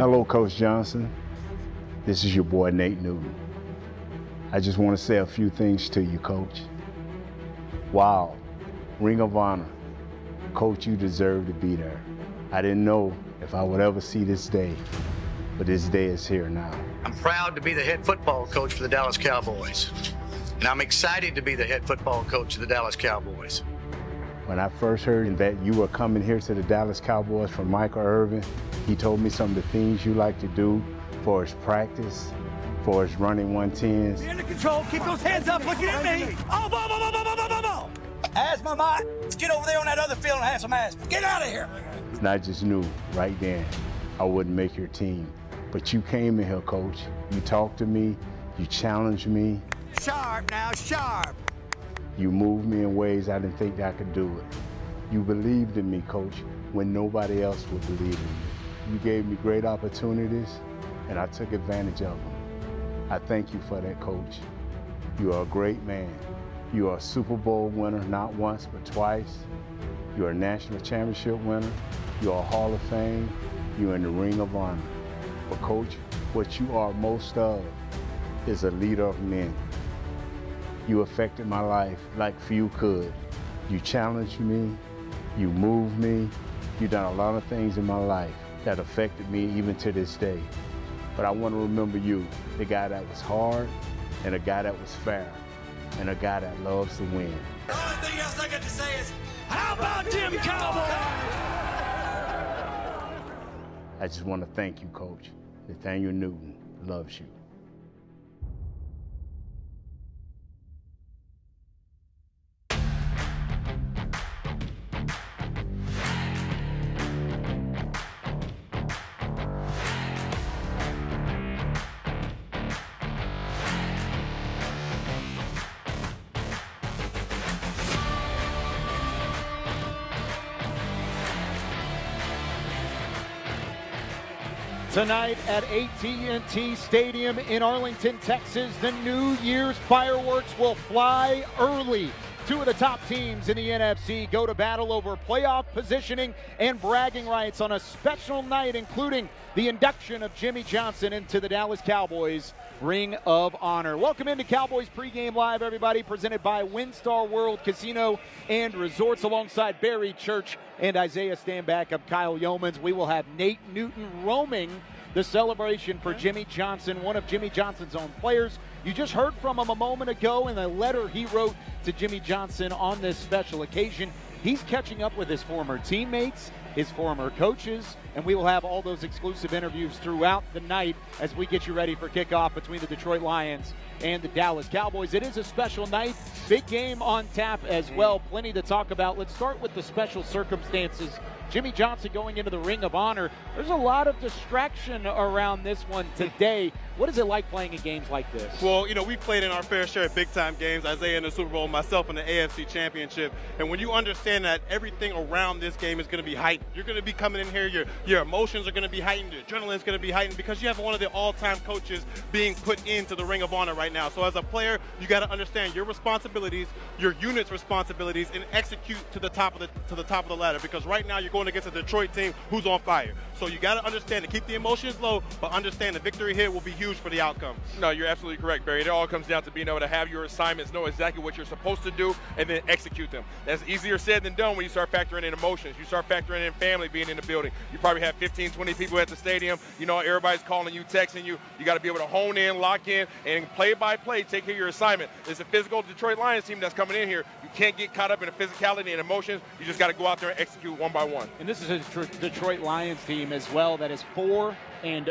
Hello, Coach Johnson. This is your boy, Nate Newton. I just want to say a few things to you, Coach. Wow, Ring of Honor. Coach, you deserve to be there. I didn't know if I would ever see this day, but this day is here now. I'm proud to be the head football coach for the Dallas Cowboys, and I'm excited to be the head football coach of the Dallas Cowboys. When I first heard that you were coming here to the Dallas Cowboys from Michael Irvin, he told me some of the things you like to do for his practice, for his running 110s. Be under control, keep those hands up, looking at me. Oh, ball. Asthma, let's get over there on that other field and have some asthma. Get out of here. And I just knew right then I wouldn't make your team. But you came in here, Coach. You talked to me, you challenged me. Sharp now, sharp. You moved me in ways I didn't think I could do it. You believed in me, Coach, when nobody else would believe in me. You gave me great opportunities, and I took advantage of them. I thank you for that, Coach. You are a great man. You are a Super Bowl winner, not once, but twice. You're a national championship winner. You're a Hall of Fame. You're in the Ring of Honor. But, Coach, what you are most of is a leader of men. You affected my life like few could. You challenged me, you moved me, you done a lot of things in my life that affected me even to this day. But I want to remember you, the guy that was hard, and a guy that was fair, and a guy that loves to win. The only thing else I got to say is, how about Jim Cowboy? I just want to thank you, Coach. Nathaniel Newton loves you. Tonight at AT&T Stadium in Arlington, Texas, the New Year's fireworks will fly early. Two of the top teams in the NFC go to battle over playoff positioning and bragging rights on a special night, including the induction of Jimmy Johnson into the Dallas Cowboys Ring of Honor. Welcome into Cowboys Pregame Live, everybody, presented by WinStar World Casino and Resorts, alongside Barry Church and Isaiah Stanback of Kyle Yeomans. We will have Nate Newton roaming the celebration for Jimmy Johnson, one of Jimmy Johnson's own players. You just heard from him a moment ago in the letter he wrote to Jimmy Johnson on this special occasion. He's catching up with his former teammates, his former coaches, and we will have all those exclusive interviews throughout the night as we get you ready for kickoff between the Detroit Lions and the Dallas Cowboys. It is a special night, big game on tap as well, plenty to talk about. Let's start with the special circumstances. Jimmy Johnson going into the Ring of Honor. There's a lot of distraction around this one today. What is it like playing in games like this? Well, you know, we played in our fair share of big-time games, Isaiah in the Super Bowl, myself in the AFC Championship. And when you understand that everything around this game is going to be heightened, you're going to be coming in here, your emotions are going to be heightened, your adrenaline is going to be heightened, because you have one of the all-time coaches being put into the Ring of Honor right now. So as a player, you got to understand your responsibilities, your unit's responsibilities, and execute to the top of the ladder. Because right now you're going against a Detroit team who's on fire. So you got to understand to keep the emotions low, but understand the victory here will be huge for the outcome. No, you're absolutely correct, Barry. It all comes down to being able to have your assignments, know exactly what you're supposed to do, and then execute them. That's easier said than done when you start factoring in emotions. You start factoring in family being in the building. You probably have 15, 20 people at the stadium. You know, everybody's calling you, texting you. You got to be able to hone in, lock in, and play by play, take care of your assignment. It's a physical Detroit Lions team that's coming in here. You can't get caught up in the physicality and emotions. You just got to go out there and execute one by one. And this is a Detroit Lions team as well that is 4-0 in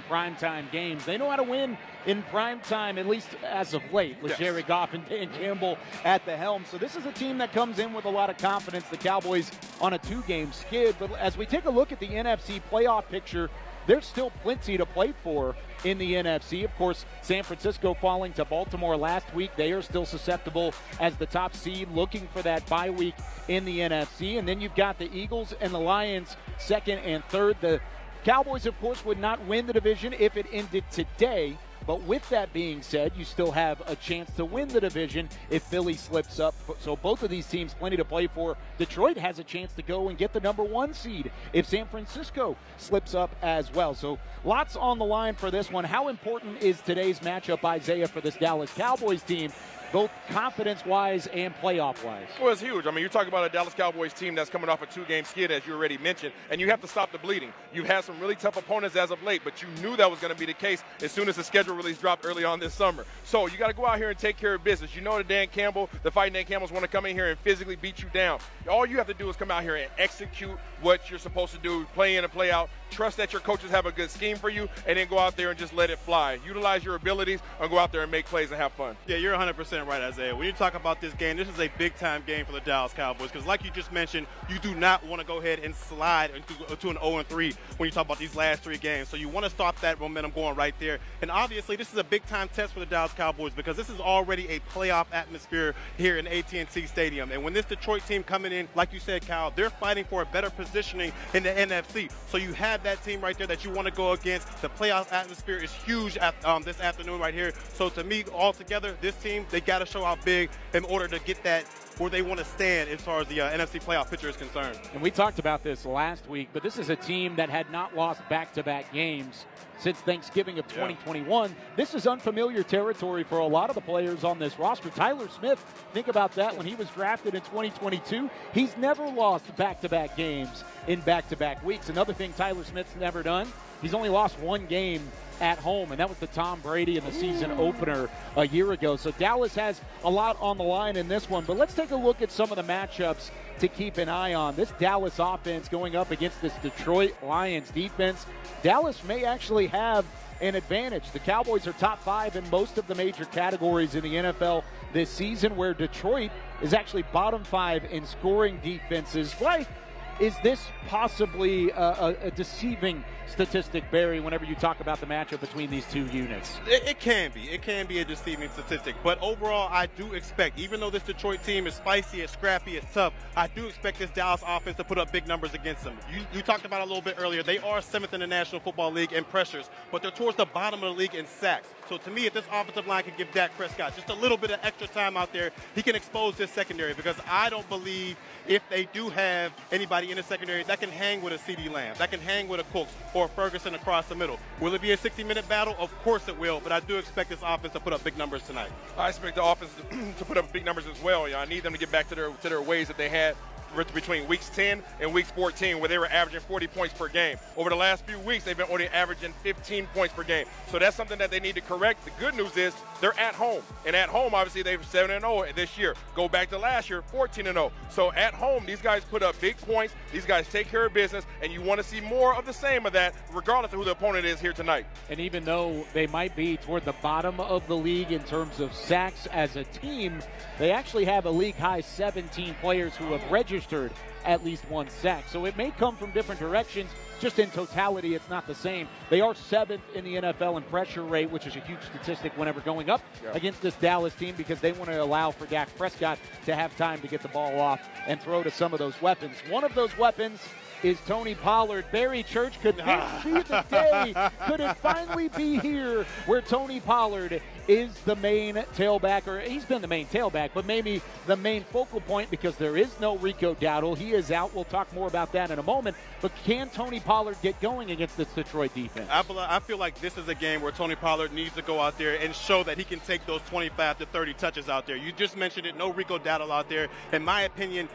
primetime games. They know how to win in primetime, at least as of late, with Jared Goff and Dan Campbell at the helm. So this is a team that comes in with a lot of confidence. The Cowboys on a 2-game skid. But as we take a look at the NFC playoff picture, there's still plenty to play for in the NFC. Of course, San Francisco falling to Baltimore last week. They are still susceptible as the top seed, looking for that bye week in the NFC. And then you've got the Eagles and the Lions second and third. The Cowboys, of course, would not win the division if it ended today. But with that being said, you still have a chance to win the division if Philly slips up. So both of these teams plenty to play for. Detroit has a chance to go and get the #1 seed if San Francisco slips up as well. So lots on the line for this one. How important is today's matchup, Isaiah, for this Dallas Cowboys team, both confidence-wise and playoff-wise? Well, it's huge. I mean, you're talking about a Dallas Cowboys team that's coming off a 2-game skid, as you already mentioned, and you have to stop the bleeding. You've had some really tough opponents as of late, but you knew that was going to be the case as soon as the schedule release dropped early on this summer. So you got to go out here and take care of business. You know that the Fighting Dan Campbells want to come in here and physically beat you down. All you have to do is come out here and execute what you're supposed to do, play in and play out. Trust that your coaches have a good scheme for you, and then go out there and just let it fly. Utilize your abilities and go out there and make plays and have fun. Yeah, you're 100% right, Isaiah. When you talk about this game, this is a big-time game for the Dallas Cowboys because, like you just mentioned, you do not want to go ahead and slide to an 0-3 when you talk about these last 3 games. So you want to stop that momentum going right there. And obviously, this is a big-time test for the Dallas Cowboys because this is already a playoff atmosphere here in AT&T Stadium. And when this Detroit team coming in, like you said, Kyle, they're fighting for a better positioning in the NFC. So you have that team right there that you want to go against. The playoff atmosphere is huge this afternoon right here. So to me, altogether, this team, they got to show out big in order to get that where they want to stand as far as the NFC playoff picture is concerned. And we talked about this last week, but this is a team that had not lost back-to-back games since Thanksgiving of 2021. This is unfamiliar territory for a lot of the players on this roster. Tyler Smith, think about that, when he was drafted in 2022, he's never lost back-to-back games in back-to-back weeks. Another thing Tyler Smith's never done, he's only lost 1 game at home, and that was the Tom Brady in the season opener a year ago. So Dallas has a lot on the line in this one, but let's take a look at some of the matchups to keep an eye on. This Dallas offense going up against this Detroit Lions defense. Dallas may actually have an advantage. The Cowboys are top 5 in most of the major categories in the NFL this season, where Detroit is actually bottom 5 in scoring defenses. Why is this possibly a deceiving statistic, Barry, whenever you talk about the matchup between these two units? It can be. It can be a deceiving statistic. But overall, I do expect, even though this Detroit team is spicy, it's scrappy, it's tough, I do expect this Dallas offense to put up big numbers against them. You talked about it a little bit earlier. They are 7th in the National Football League in pressures, but they're towards the bottom of the league in sacks. So to me, if this offensive line can give Dak Prescott just a little bit of extra time out there, he can expose this secondary, because I don't believe if they do have anybody in the secondary that can hang with a CeeDee Lamb, that can hang with a Cooks or a Ferguson across the middle. Will it be a 60-minute battle? Of course it will, but I do expect this offense to put up big numbers tonight. I expect the offense to put up big numbers as well. I need them to get back to their ways that they had between weeks 10 and weeks 14, where they were averaging 40 points per game. Over the last few weeks, they've been only averaging 15 points per game. So that's something that they need to correct. The good news is they're at home. And at home, obviously, they're 7-0 this year. Go back to last year, 14-0. So at home, these guys put up big points. These guys take care of business, and you want to see more of the same of that, regardless of who the opponent is here tonight. And even though they might be toward the bottom of the league in terms of sacks as a team, they actually have a league-high 17 players who have registered at least 1 sack. So it may come from different directions. Just in totality, it's not the same. They are 7th in the NFL in pressure rate, which is a huge statistic whenever going up against this Dallas team, because they want to allow for Dak Prescott to have time to get the ball off and throw to some of those weapons. One of those weapons is Tony Pollard. Barry Church, could this be the day? Could it finally be here where Tony Pollard is the main tailback, or he's been the main tailback, but maybe the main focal point, because there is no Rico Dowdle. He is out. We'll talk more about that in a moment. But can Tony Pollard get going against this Detroit defense? I feel like this is a game where Tony Pollard needs to go out there and show that he can take those 25 to 30 touches out there. You just mentioned it, no Rico Dowdle out there. In my opinion,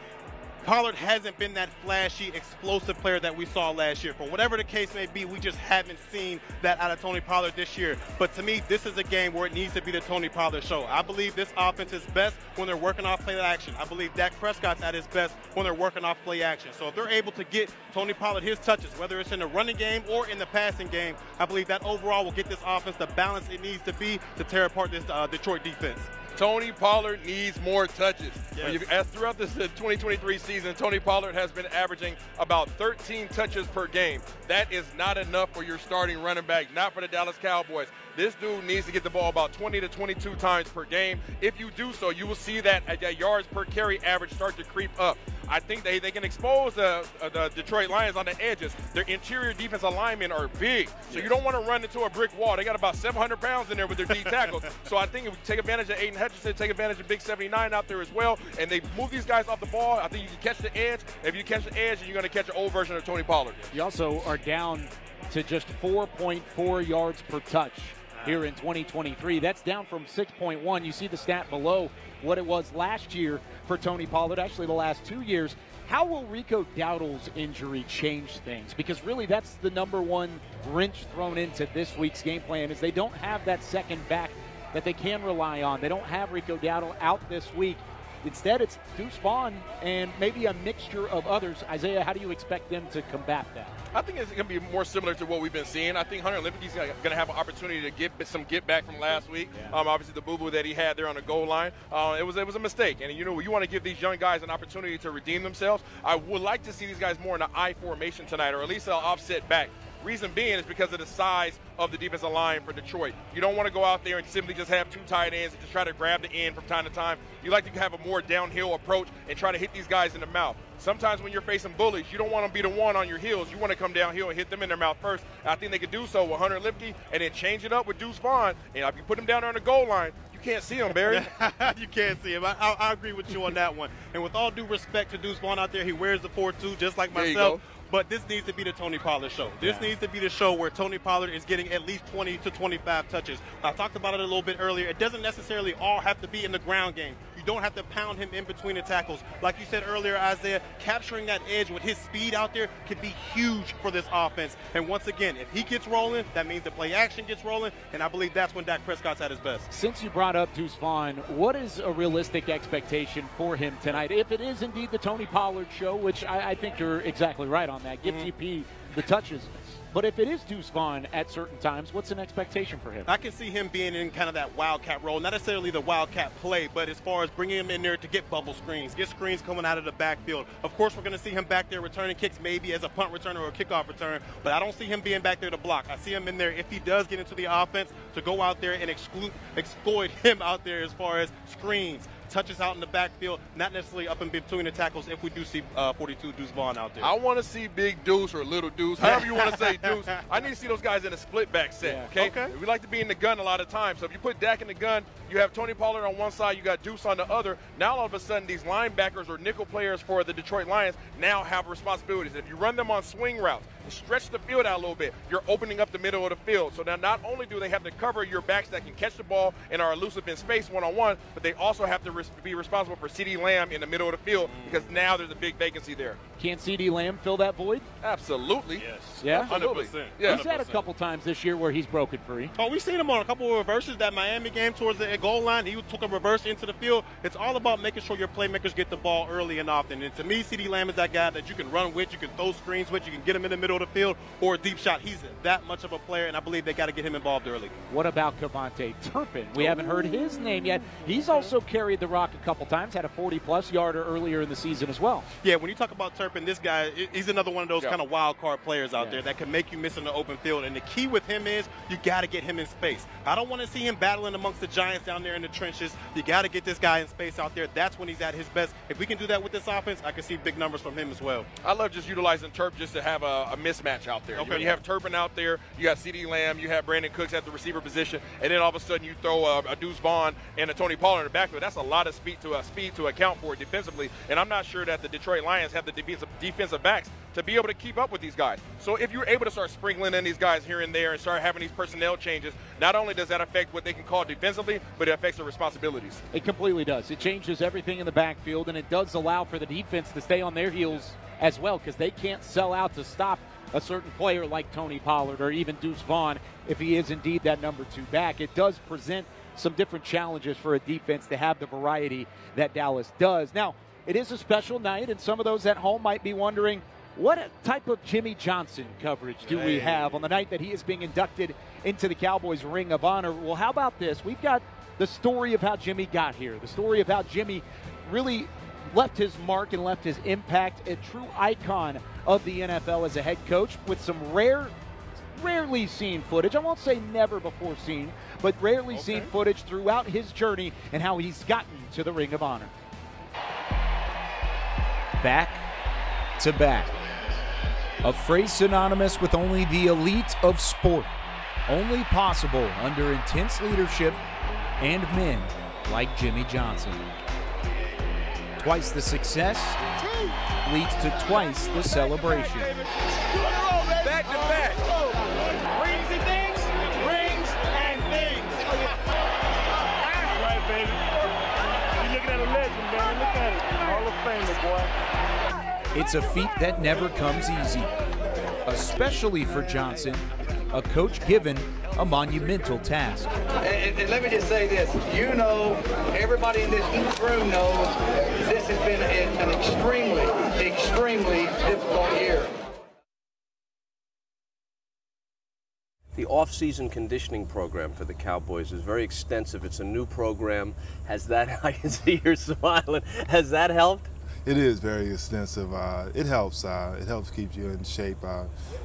Pollard hasn't been that flashy, explosive player that we saw last year. For whatever the case may be, we just haven't seen that out of Tony Pollard this year. But to me, this is a game where it needs to be the Tony Pollard show. I believe this offense is best when they're working off play action. I believe Dak Prescott's at his best when they're working off play action. So if they're able to get Tony Pollard his touches, whether it's in the running game or in the passing game, I believe that overall will get this offense the balance it needs to be to tear apart this Detroit defense. Tony Pollard needs more touches. Yes. Throughout this 2023 season, Tony Pollard has been averaging about 13 touches per game. That is not enough for your starting running back, not for the Dallas Cowboys. This dude needs to get the ball about 20 to 22 times per game. If you do so, you will see that yards per carry average start to creep up. I think they can expose the Detroit Lions on the edges. Their interior defensive linemen are big, so you don't want to run into a brick wall. They got about 700 pounds in there with their D tackles. So I think if we take advantage of Aiden Hutchinson, take advantage of Big 79 out there as well, and they move these guys off the ball, I think you can catch the edge. If you catch the edge, you're going to catch an old version of Tony Pollard. You also are down to just 4.4 yards per touch here in 2023. That's down from 6.1. You see the stat below what it was last year for Tony Pollard, actually the last 2 years. How will Rico Dowdle's injury change things? Because really that's the number one wrench thrown into this week's game plan is they don't have that second back that they can rely on. They don't have Rico Dowdle out this week. Instead, it's Deuce Vaughn and maybe a mixture of others. Isaiah, how do you expect them to combat that? I think it's going to be more similar to what we've been seeing. I think Hunter Lipke's going to have an opportunity to get some get back from last week. Yeah. Obviously, the boo-boo that he had there on the goal line, it was a mistake. And, you want to give these young guys an opportunity to redeem themselves. I would like to see these guys more in the I formation tonight, or at least an offset back. Reason being is because of the size of the defensive line for Detroit. You don't want to go out there and simply just have two tight ends and just try to grab the end from time to time. You like to have a more downhill approach and try to hit these guys in the mouth. Sometimes when you're facing bullies, you don't want to be the one on your heels. You want to come downhill and hit them in their mouth first. And I think they could do so with Hunter Lipke and then change it up with Deuce Vaughn. And if you put him down there on the goal line, you can't see him, Barry. You can't see him. I agree with you on that one. And with all due respect to Deuce Vaughn out there, he wears the 4-2 just like myself. But this needs to be the Tony Pollard show. This needs to be the show where Tony Pollard is getting at least 20 to 25 touches. I talked about it a little bit earlier. It doesn't necessarily all have to be in the ground game. You don't have to pound him in between the tackles. Like you said earlier, Isaiah, capturing that edge with his speed out there could be huge for this offense. And once again, if he gets rolling, that means the play action gets rolling, and I believe that's when Dak Prescott's at his best. Since you brought up Deuce Vaughn, what is a realistic expectation for him tonight? If it is indeed the Tony Pollard show, which I think you're exactly right on that, give TP the touches. But if it is Deuce Vaughn at certain times, what's an expectation for him? I can see him being in kind of that wildcat role, not necessarily the wildcat play, but as far as bringing him in there to get bubble screens, get screens coming out of the backfield. Of course, we're going to see him back there returning kicks maybe as a punt return or a kickoff return, but I don't see him being back there to block. I see him in there, if he does get into the offense, to go out there and exploit him out there as far as screens, touches out in the backfield, not necessarily up in between the tackles if we do see 42 Deuce Vaughn out there. I want to see Big Deuce or Little Deuce, however you want to say Deuce. I need to see those guys in a split back set, okay? We like to be in the gun a lot of times. So if you put Dak in the gun, you have Tony Pollard on one side, you got Deuce on the other. Now all of a sudden these linebackers or nickel players for the Detroit Lions now have responsibilities. If you run them on swing routes and stretch the field out a little bit, you're opening up the middle of the field. So now not only do they have to cover your backs that can catch the ball and are elusive in space one-on-one, but they also have to be responsible for CeeDee Lamb in the middle of the field because now there's a big vacancy there. Can CeeDee Lamb fill that void? Absolutely. Yes. Yeah? 100%. Yeah. He's had a couple times this year where he's broken free. Oh, we've seen him on a couple of reverses. That Miami game towards the goal line, he took a reverse into the field. It's all about making sure your playmakers get the ball early and often. And to me, CeeDee Lamb is that guy that you can run with, you can throw screens with, you can get him in the middle of the field or a deep shot. He's that much of a player, and I believe they got to get him involved early. What about Kevontae Turpin? We haven't heard his name yet. He's also carried the rock a couple times, had a 40-plus yarder earlier in the season as well. Yeah, when you talk about Turpin, this guy, he's another one of those kind of wild card players out there that can make you miss in the open field. And the key with him is you got to get him in space. I don't want to see him battling amongst the Giants down there in the trenches. You got to get this guy in space out there. That's when he's at his best. If we can do that with this offense, I can see big numbers from him as well. I love just utilizing Turp just to have a mismatch out there. Okay. You have Turpin out there, you got CeeDee Lamb, you have Brandon Cooks at the receiver position, and then all of a sudden you throw a Deuce Vaughn and a Tony Pollard in the backfield. That's a lot of speed to account for defensively, and I'm not sure that the Detroit Lions have the defensive backs to be able to keep up with these guys. So if you're able to start sprinkling in these guys here and there and start having these personnel changes, not only does that affect what they can call defensively, but it affects their responsibilities. It completely does. It changes everything in the backfield, and it does allow for the defense to stay on their heels as well because they can't sell out to stop a certain player like Tony Pollard or even Deuce Vaughn if he is indeed that number 2 back. It does present some different challenges for a defense to have the variety that Dallas does. Now, it is a special night, and some of those at home might be wondering, what type of Jimmy Johnson coverage do we have on the night that he is being inducted into the Cowboys Ring of Honor? Well, how about this? We've got the story of how Jimmy got here, the story of how Jimmy really left his mark and left his impact, a true icon of the NFL as a head coach with some rarely seen footage. I won't say never before seen, but rarely seen footage throughout his journey and how he's gotten to the Ring of Honor. back-to-back. A phrase synonymous with only the elite of sport, only possible under intense leadership and men like Jimmy Johnson. Twice the success leads to twice the celebration. Back to back. Rings and things. Rings and things. That's right, baby. You're looking at a legend, man. Look at it. Hall of Famer, boy. It's a feat that never comes easy, especially for Johnson, a coach given a monumental task. And let me just say this, you know, everybody in this room knows this has been an extremely difficult year. The off-season conditioning program for the Cowboys is very extensive. It's a new program. Has that, I can see you're smiling, has that helped? It is very extensive. It helps keep you in shape.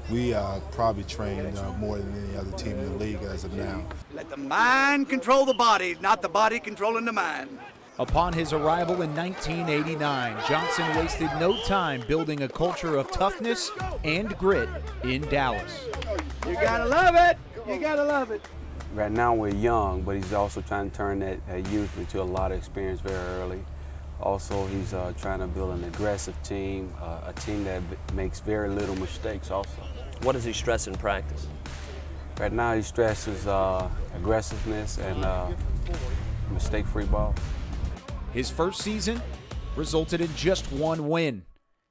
We probably train more than any other team in the league as of now. Let the mind control the body, not the body controlling the mind. Upon his arrival in 1989, Johnson wasted no time building a culture of toughness and grit in Dallas. You gotta love it. You gotta love it. Right now we're young, but he's also trying to turn that youth into a lot of experience very early. Also, he's trying to build an aggressive team, a team that makes very little mistakes also. What does he stress in practice? Right now he stresses aggressiveness and mistake-free ball. His first season resulted in just 1 win.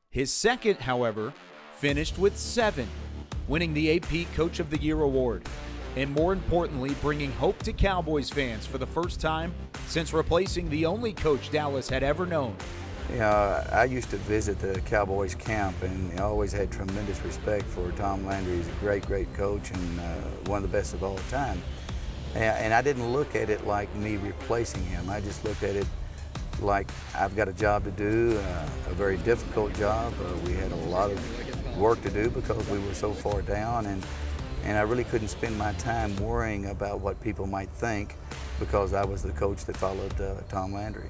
His second, however, finished with 7, winning the AP Coach of the Year award, and more importantly, bringing hope to Cowboys fans for the first time since replacing the only coach Dallas had ever known. Yeah, I used to visit the Cowboys camp, and I always had tremendous respect for Tom Landry. He's a great coach and one of the best of all time. And I didn't look at it like me replacing him. I just looked at it like I've got a job to do, a very difficult job. We had a lot of work to do because we were so far down, and I really couldn't spend my time worrying about what people might think because I was the coach that followed Tom Landry.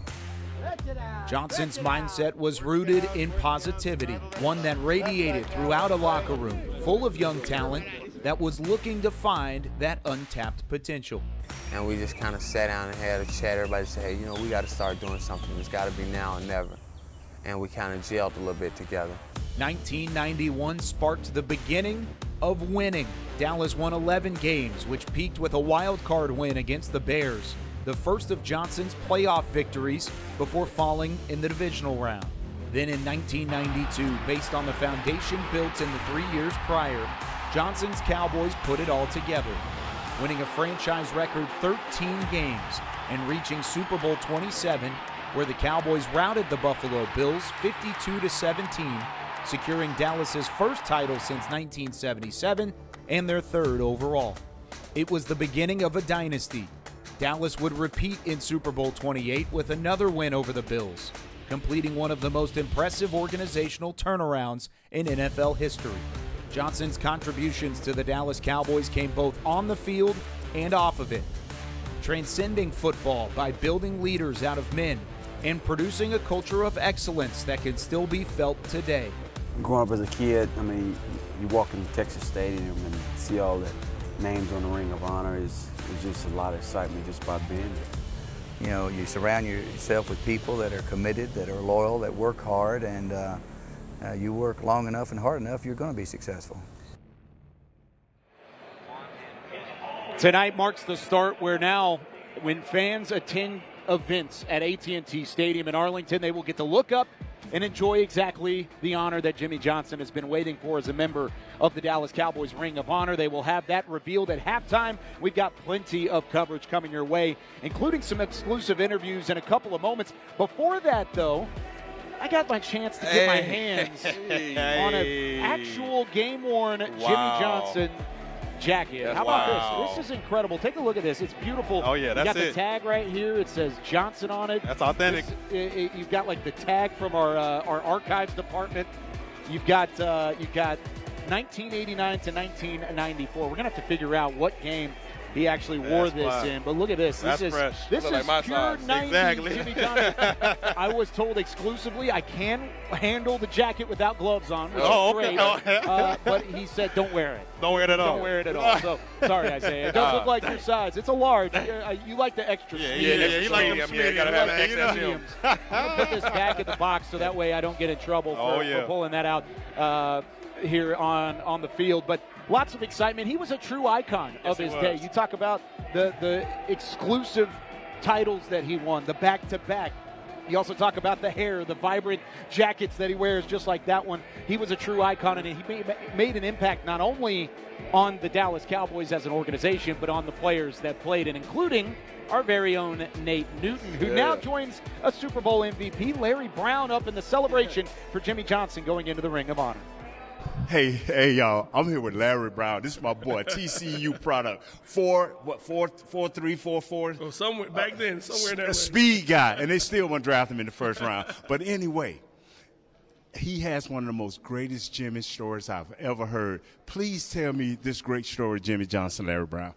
Johnson's mindset was rooted in positivity, one that radiated throughout a locker room full of young talent that was looking to find that untapped potential. And we just kind of sat down and had a chat. Everybody said, hey, you know, we got to start doing something. It's got to be now and never. And we kind of gelled a little bit together. 1991 sparked the beginning of winning. Dallas won 11 games, which peaked with a wild card win against the Bears, the first of Johnson's playoff victories before falling in the divisional round. Then in 1992, based on the foundation built in the 3 years prior, Johnson's Cowboys put it all together, winning a franchise record 13 games and reaching Super Bowl 27, where the Cowboys routed the Buffalo Bills 52-17, securing Dallas's first title since 1977 and their third overall. It was the beginning of a dynasty. Dallas would repeat in Super Bowl 28 with another win over the Bills, completing one of the most impressive organizational turnarounds in NFL history. Johnson's contributions to the Dallas Cowboys came both on the field and off of it, transcending football by building leaders out of men and producing a culture of excellence that can still be felt today. Growing up as a kid, I mean, you walk into Texas Stadium and see all the names on the Ring of Honor is just a lot of excitement just by being there. You know, you surround yourself with people that are committed, that are loyal, that work hard, and you work long enough and hard enough, you're going to be successful. Tonight marks the start where now, when fans attend events at AT&T Stadium in Arlington, they will get to look up and enjoy exactly the honor that Jimmy Johnson has been waiting for as a member of the Dallas Cowboys Ring of Honor. They will have that revealed at halftime. We've got plenty of coverage coming your way, including some exclusive interviews in a couple of moments. Before that, though, I got my chance to get my hands on an actual game-worn Jimmy Johnson jacket. How about this? This is incredible. Take a look at this. It's beautiful. Oh, yeah, that's You got the tag right here. It says Johnson on it. That's authentic. You've got like the tag from our archives department. You've got 1989 to 1994. We're gonna have to figure out what game he actually wore this fly. in. But look at this. That's this fresh. This Look is like my pure size. 90s Exactly. Jimmy Johnson. I was told exclusively I can handle the jacket without gloves on, which is great. But he said don't wear it. Don't wear it at all. Don't wear it at all. So sorry, Isaiah. It does look like your size. It's a large. You like the extra. Yeah, medium. you like them Yeah, gotta have XXL. Mediums. I'm gonna put this back in the box so that way I don't get in trouble for pulling that out here on the field. But lots of excitement. He was a true icon of his day. You talk about the exclusive titles that he won, the back-to-back. You also talk about the hair, the vibrant jackets that he wears, just like that one. He was a true icon, and he made an impact not only on the Dallas Cowboys as an organization, but on the players that played, and including our very own Nate Newton, who now joins a Super Bowl MVP, Larry Brown, up in the celebration for Jimmy Johnson going into the Ring of Honor. Hey, y'all! I'm here with Larry Brown. This is my boy, TCU product. 4.344. Well, somewhere back then, somewhere in that a speed guy, and they still want to draft him in the first round. But anyway, he has one of the most greatest Jimmy stories I've ever heard. Please tell me this great story, Jimmy Johnson, Larry Brown.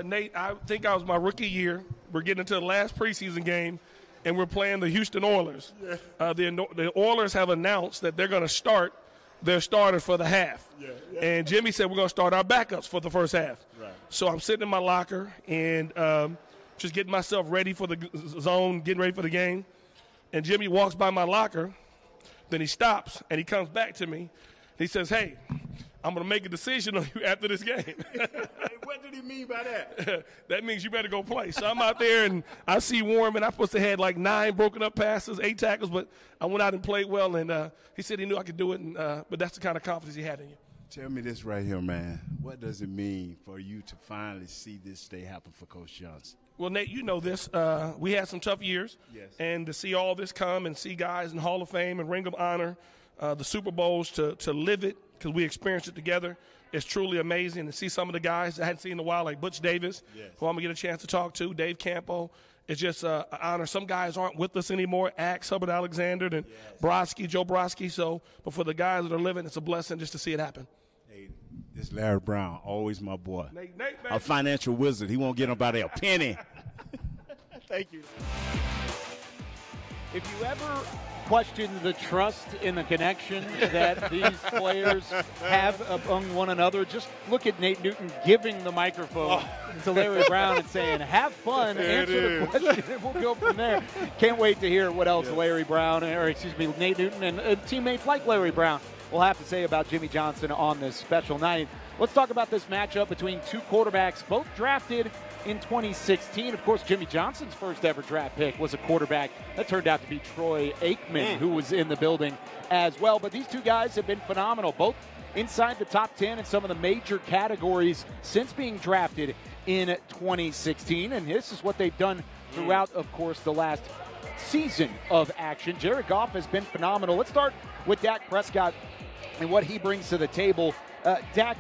Nate, I think I was my rookie year. We're getting into the last preseason game, and we're playing the Houston Oilers. The Oilers have announced that they're going to start their starters for the half. And Jimmy said we're going to start our backups for the first half. Right. So I'm sitting in my locker and just getting myself ready for the zone, getting ready for the game. And Jimmy walks by my locker. Then he stops, and he comes back to me. He says, hey, I'm going to make a decision on you after this game. Hey, what did he mean by that? That means you better go play. So I'm out there, and I see Warren. I supposed to have like 9 broken up passes, 8 tackles, but I went out and played well. And he said he knew I could do it, but that's the kind of confidence he had in you. Tell me this right here, man. What does it mean for you to finally see this day happen for Coach Johnson? Well, Nate, you know this. We had some tough years. Yes. And to see all this come and see guys in Hall of Fame and Ring of Honor, the Super Bowls, to live it because we experienced it together, it's truly amazing. To see some of the guys I hadn't seen in a while, like Butch Davis, who I'm going to get a chance to talk to, Dave Campo. It's just an honor. Some guys aren't with us anymore, Axe, Hubbard Alexander, and Brodsky, Joe Brodsky. But for the guys that are living, it's a blessing just to see it happen. Hey, this is Larry Brown, always my boy. Nate, a financial wizard. He won't get nobody a penny. Thank you. If you ever question the trust in the connection that these players have among one another, just look at Nate Newton giving the microphone to Larry Brown and saying, have fun, answer the question, and we'll go from there. Can't wait to hear what else Larry Brown, Nate Newton and teammates like Larry Brown will have to say about Jimmy Johnson on this special night. Let's talk about this matchup between two quarterbacks, both drafted in 2016. Of course, Jimmy Johnson's first ever draft pick was a quarterback. That turned out to be Troy Aikman, who was in the building as well. But these two guys have been phenomenal, both inside the top 10 in some of the major categories since being drafted in 2016. And this is what they've done throughout, of course, the last season of action. Jared Goff has been phenomenal. Let's start with Dak Prescott and what he brings to the table. Dak,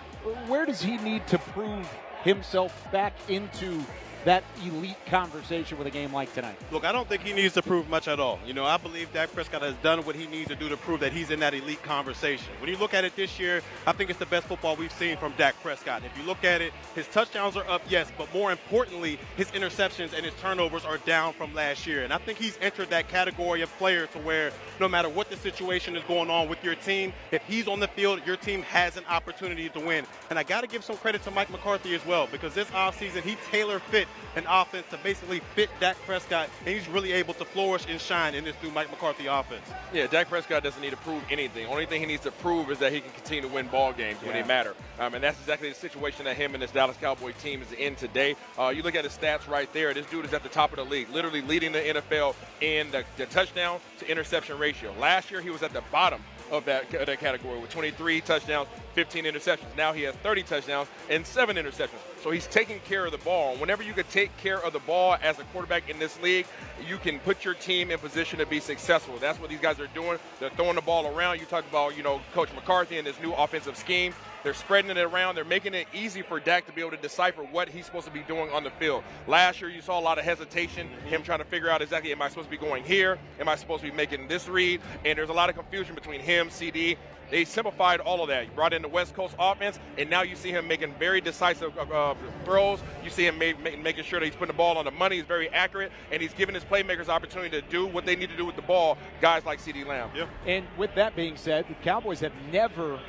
where does he need to prove himself back into that elite conversation with a game like tonight? Look, I don't think he needs to prove much at all. You know, I believe Dak Prescott has done what he needs to do to prove that he's in that elite conversation. When you look at it this year, I think it's the best football we've seen from Dak Prescott. If you look at it, his touchdowns are up, yes, but more importantly, his interceptions and his turnovers are down from last year. And I think he's entered that category of player to where no matter what the situation is going on with your team, if he's on the field, your team has an opportunity to win. And I got to give some credit to Mike McCarthy as well, because this offseason, he tailor-fit an offense to basically fit Dak Prescott, and he's really able to flourish and shine in this new Mike McCarthy offense. Yeah, Dak Prescott doesn't need to prove anything. Only thing he needs to prove is that he can continue to win ball games when they matter. And that's exactly the situation that him and this Dallas Cowboys team is in today. You look at his stats right there. This dude is at the top of the league, literally leading the NFL in the touchdown to interception ratio. Last year, he was at the bottom of that category with 23 touchdowns, 15 interceptions. Now he has 30 touchdowns and 7 interceptions. So he's taking care of the ball. Whenever you could take care of the ball as a quarterback in this league, you can put your team in position to be successful. That's what these guys are doing. They're throwing the ball around. You talk about, Coach McCarthy and this new offensive scheme. They're spreading it around. They're making it easy for Dak to be able to decipher what he's supposed to be doing on the field. Last year, you saw a lot of hesitation, him trying to figure out exactly, am I supposed to be going here? Am I supposed to be making this read? And there's a lot of confusion between him, CD. They simplified all of that. You brought in the West Coast offense, and now you see him making very decisive throws. You see him making sure that he's putting the ball on the money. He's very accurate, and he's giving his playmakers opportunity to do what they need to do with the ball, guys like CeeDee Lamb. Yep. And with that being said, the Cowboys have never,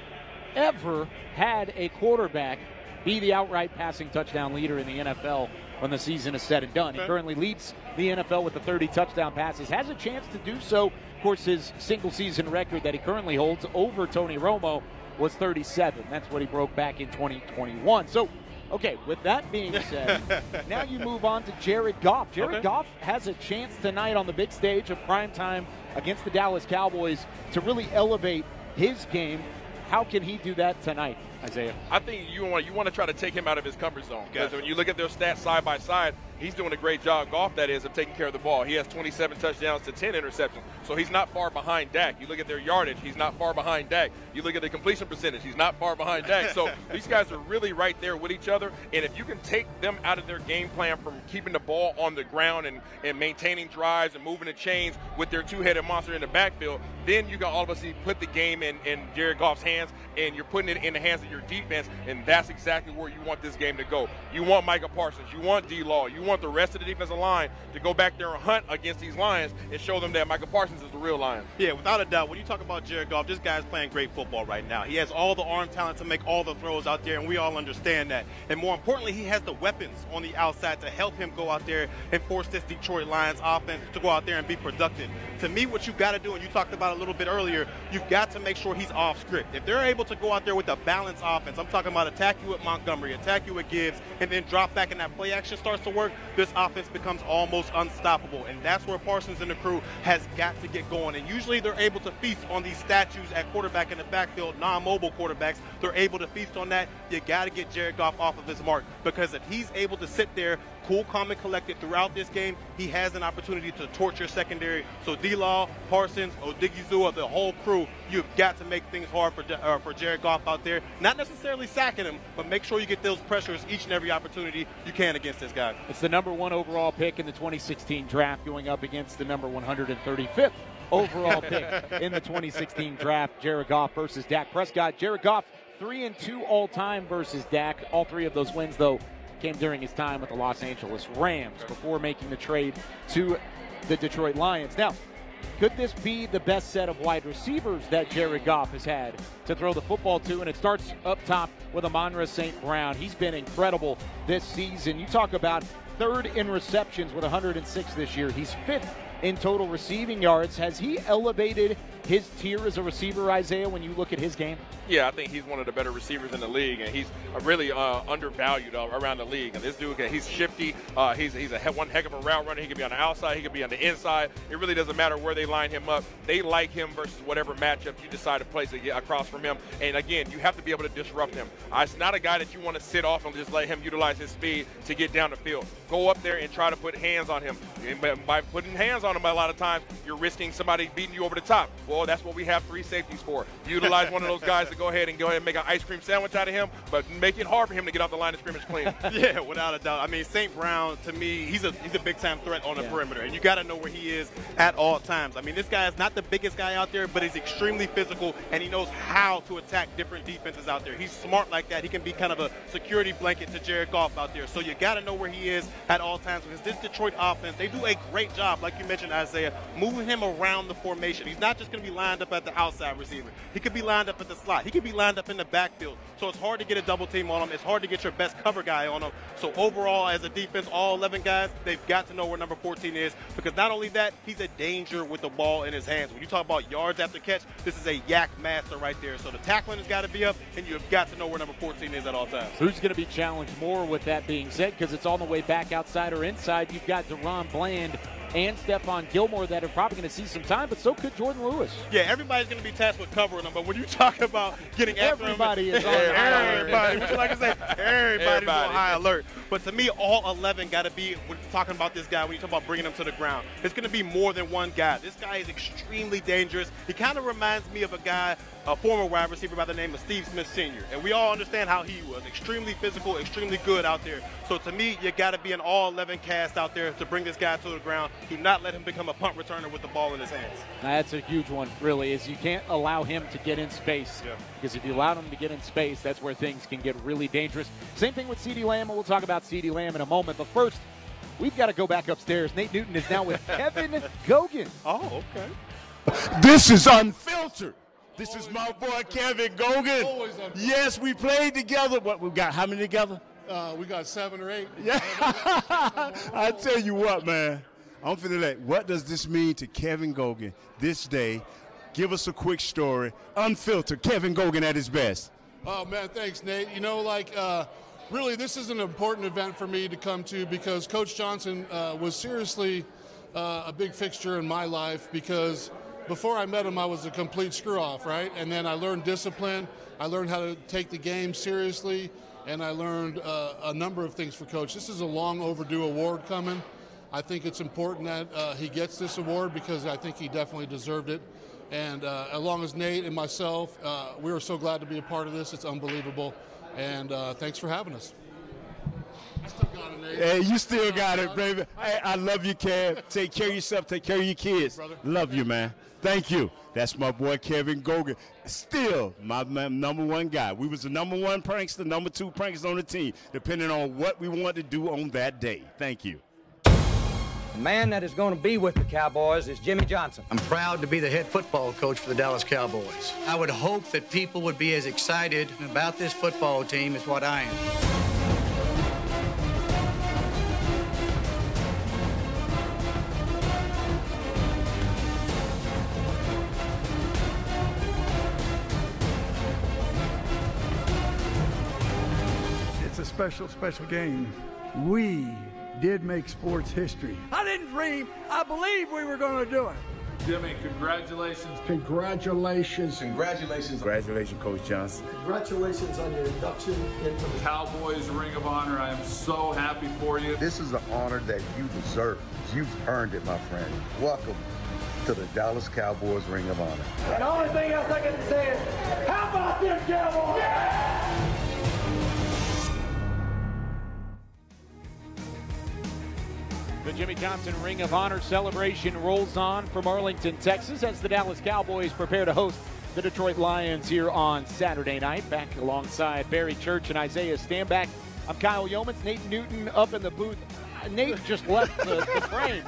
ever had a quarterback be the outright passing touchdown leader in the NFL when the season is said and done. He currently leads the NFL with the 30 touchdown passes, has a chance to do so. Of course, his single-season record that he currently holds over Tony Romo was 37. That's what he broke back in 2021. So, okay, with that being said, now you move on to Jared Goff. Jared Goff has a chance tonight on the big stage of primetime against the Dallas Cowboys to really elevate his game. How can he do that tonight, Isaiah? I think you want to try to take him out of his comfort zone, because when you look at their stats side by side, he's doing a great job, Goff that is, of taking care of the ball. He has 27 touchdowns to 10 interceptions, so he's not far behind Dak. You look at their yardage, he's not far behind Dak. You look at the completion percentage, he's not far behind Dak. So these guys are really right there with each other, and if you can take them out of their game plan from keeping the ball on the ground and maintaining drives and moving the chains with their two-headed monster in the backfield, then you can all of a sudden put the game in Jared Goff's hands, and you're putting it in the hands of your defense, and that's exactly where you want this game to go. You want Micah Parsons, you want D-Law, you want the rest of the defensive line to go back there and hunt against these Lions and show them that Micah Parsons is the real Lion. Yeah, without a doubt. When you talk about Jared Goff, this guy's playing great football right now. He has all the arm talent to make all the throws out there, and we all understand that. And more importantly, he has the weapons on the outside to help him go out there and force this Detroit Lions offense to go out there and be productive. To me, what you got to do, and you talked about it a little bit earlier, you've got to make sure he's off script. If they're able to go out there with a balanced offense, I'm talking about attack you with Montgomery, attack you with Gibbs, and then drop back and that play action starts to work, this offense becomes almost unstoppable. And that's where Parsons and the crew has got to get going. And usually they're able to feast on these statues at quarterback in the backfield, non-mobile quarterbacks. They're able to feast on that. You got to get Jared Goff off of his mark, because if he's able to sit there cool, calm, and collected throughout this game, he has an opportunity to torch your secondary. So D-Law, Parsons, Odigizua, the whole crew, you've got to make things hard for Jared Goff out there. Not necessarily sacking him, but make sure you get those pressures each and every opportunity you can against this guy. It's the #1 overall pick in the 2016 draft, going up against the number 135th overall pick in the 2016 draft. Jared Goff versus Dak Prescott. Jared Goff 3-2 all-time versus Dak. All three of those wins, though, came during his time with the Los Angeles Rams before making the trade to the Detroit Lions. Now, could this be the best set of wide receivers that Jared Goff has had to throw the football to? And it starts up top with Amon-Ra St. Brown. He's been incredible this season. You talk about third in receptions with 106 this year. He's fifth in total receiving yards. Has he elevated his tier as a receiver, Isaiah, when you look at his game? Yeah, I think he's one of the better receivers in the league, and he's really undervalued around the league. And this dude, he's shifty. He's one heck of a route runner. He can be on the outside. He can be on the inside. It really doesn't matter where they line him up. They like him versus whatever matchup you decide to place across from him. And, again, you have to be able to disrupt him. It's not a guy that you want to sit off and just let him utilize his speed to get down the field. Go up there and try to put hands on him. And by putting hands on him, a lot of times, you're risking somebody beating you over the top. Well, that's what we have 3 safeties for. Utilize one of those guys to go ahead and make an ice cream sandwich out of him, but make it hard for him to get off the line of scrimmage clean. Yeah, without a doubt. I mean, St. Brown, to me, he's a big-time threat on the perimeter, and you got to know where he is at all times. I mean, this guy is not the biggest guy out there, but he's extremely physical, and he knows how to attack different defenses out there. He's smart like that. He can be kind of a security blanket to Jared Goff out there. So you got to know where he is at all times, because this Detroit offense, they do a great job, like you mentioned, Isaiah, moving him around the formation. He's not just going to be lined up at the outside receiver. He could be lined up at the slot. He could be lined up in the backfield. So it's hard to get a double team on him. It's hard to get your best cover guy on him. So overall, as a defense, all 11 guys, they've got to know where number 14 is, because not only that, he's a danger with the ball in his hands. When you talk about yards after catch, this is a yak master right there. So the tackling has got to be up, and you've got to know where number 14 is at all times. Who's going to be challenged more with that being said, because it's on the way back outside or inside? You've got Deron Bland and Stephon Gilmore that are probably going to see some time, but so could Jordan Lewis. Yeah, everybody's going to be tasked with covering them, but when you talk about getting after everybody is on everybody, would you like to say everybody's on high alert. But to me, all 11 got to be, when talking about this guy, when you talk about bringing him to the ground, it's going to be more than one guy. This guy is extremely dangerous. He kind of reminds me of a guy a former wide receiver by the name of Steve Smith Sr. And we all understand how he was extremely physical, extremely good out there. So to me, you got to be an all-11 cast out there to bring this guy to the ground. Do not let him become a punt returner with the ball in his hands. That's a huge one, really, is you can't allow him to get in space. Yeah. Because if you allow him to get in space, that's where things can get really dangerous. Same thing with CeeDee Lamb, and we'll talk about CeeDee Lamb in a moment. But first, we've got to go back upstairs. Nate Newton is now with Kevin Gogan. Oh, okay. This is unfiltered. This is my boy Kevin Gogan. Yes, we played together. What we got? How many together? We got 7 or 8. Yeah. I tell you what, man. I'm finna let. What does this mean to Kevin Gogan this day? Give us a quick story. Unfiltered. Kevin Gogan at his best. Oh man, thanks, Nate. You know, really, this is an important event for me to come to because Coach Johnson was seriously a big fixture in my life because before I met him, I was a complete screw-off, right? And then I learned discipline. I learned how to take the game seriously, and I learned a number of things for Coach. This is a long overdue award coming. I think it's important that he gets this award because I think he definitely deserved it. And along as Nate and myself, we are so glad to be a part of this. It's unbelievable. And thanks for having us. I still got it, Nate. Hey, you still got it, baby. Hey, I love you, Kev. Take care of yourself. Take care of your kids. Brother. Love you, man. Thank you. That's my boy Kevin Gogan. Still my number one guy. We was the number one prankster, number 2 prankster on the team, depending on what we wanted to do on that day. Thank you. The man that is going to be with the Cowboys is Jimmy Johnson. I'm proud to be the head football coach for the Dallas Cowboys. I would hope that people would be as excited about this football team as what I am. It's a special, special game. We did make sports history. I didn't dream. I believe we were going to do it. Jimmy, congratulations. Congratulations. Congratulations. Congratulations, Coach Johnson. Congratulations on your induction into the Cowboys Ring of Honor. I am so happy for you. This is an honor that you deserve. You've earned it, my friend. Welcome to the Dallas Cowboys Ring of Honor. And the only thing else I can say is, how about them Cowboys? Yeah! The Jimmy Johnson Ring of Honor celebration rolls on from Arlington, Texas, as the Dallas Cowboys prepare to host the Detroit Lions here on Saturday night. Back alongside Barry Church and Isaiah Stanback, I'm Kyle Yeomans. Nate Newton up in the booth. Nate just left the frame.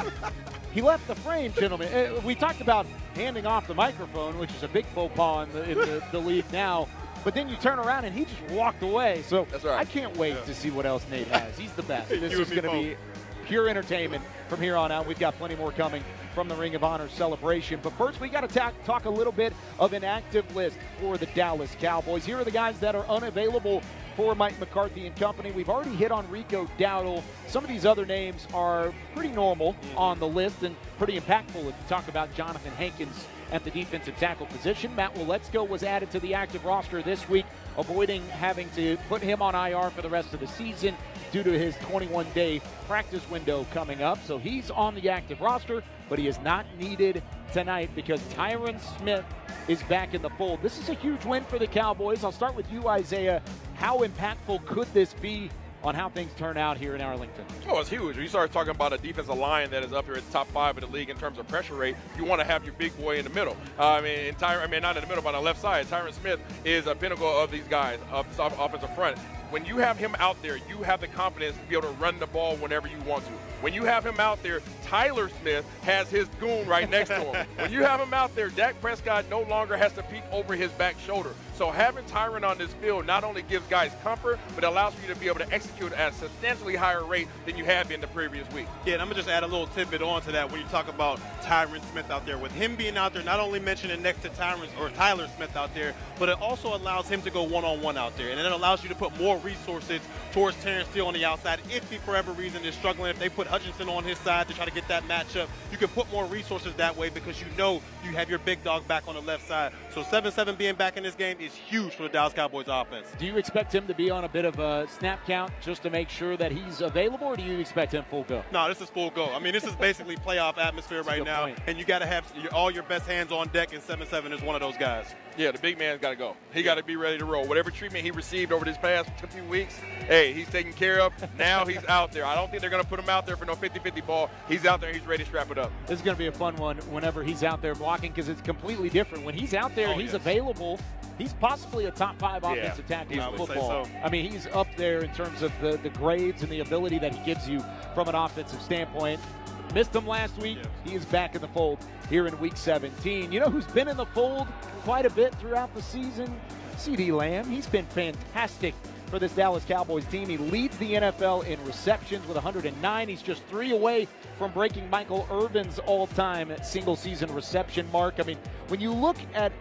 He left the frame, gentlemen. We talked about handing off the microphone, which is a big faux pas in the league now. But then you turn around and he just walked away. So That's right. I can't wait to see what else Nate has. He's the best. This is going to be pure entertainment from here on out. We've got plenty more coming from the Ring of Honor celebration. But first, we got to talk a little bit of an active list for the Dallas Cowboys. Here are the guys that are unavailable for Mike McCarthy and company. We've already hit on Rico Dowdle. Some of these other names are pretty normal on the list and pretty impactful if you talk about Jonathan Hankins at the defensive tackle position. Matt Waletzko was added to the active roster this week, avoiding having to put him on IR for the rest of the season due to his 21-day practice window coming up. So he's on the active roster, but he is not needed tonight because Tyron Smith is back in the fold. This is a huge win for the Cowboys. I'll start with you, Isaiah. How impactful could this be on how things turn out here in Arlington? Oh, it's huge. When you start talking about a defensive line that is up here at the top 5 of the league in terms of pressure rate, you want to have your big boy in the middle. Not in the middle, but on the left side. Tyron Smith is a pinnacle of these guys, of the offensive front. When you have him out there, you have the confidence to be able to run the ball whenever you want to. When you have him out there, Tyler Smith has his goon right next to him. When you have him out there, Dak Prescott no longer has to peek over his back shoulder. So having Tyron on this field not only gives guys comfort, but allows for you to be able to execute at a substantially higher rate than you have in the previous week. Yeah, and I'm going to just add a little tidbit on to that when you talk about Tyron Smith out there. With him being out there, not only mentioning next to Tyler Smith out there, but it also allows him to go one-on-one out there. And it allows you to put more resources towards Terrence Steele on the outside. If he, for whatever reason, is struggling, if they put Hutchinson on his side to try to get that matchup, you can put more resources that way because you know you have your big dog back on the left side. So 7-7 being back in this game is he's huge for the Dallas Cowboys offense. Do you expect him to be on a bit of a snap count just to make sure that he's available, or do you expect him full go? No, this is full go. I mean, this is basically playoff atmosphere right now, and you got to have all your best hands on deck, and 7-7 is one of those guys. Yeah, the big man's got to go. He got to be ready to roll. Whatever treatment he received over this past few weeks, hey, he's taken care of. Now he's out there. I don't think they're going to put him out there for no 50-50 ball. He's out there. He's ready to strap it up. This is going to be a fun one whenever he's out there blocking, because it's completely different. When he's out there, he's available. He's possibly a top 5 offensive tackle in football. I mean, he's up there in terms of the grades and the ability that he gives you from an offensive standpoint. Missed him last week. He is back in the fold here in Week 17. You know who's been in the fold quite a bit throughout the season? CeeDee Lamb. He's been fantastic for this Dallas Cowboys team. He leads the NFL in receptions with 109. He's just 3 away from breaking Michael Irvin's all-time single-season reception mark. I mean, when you look at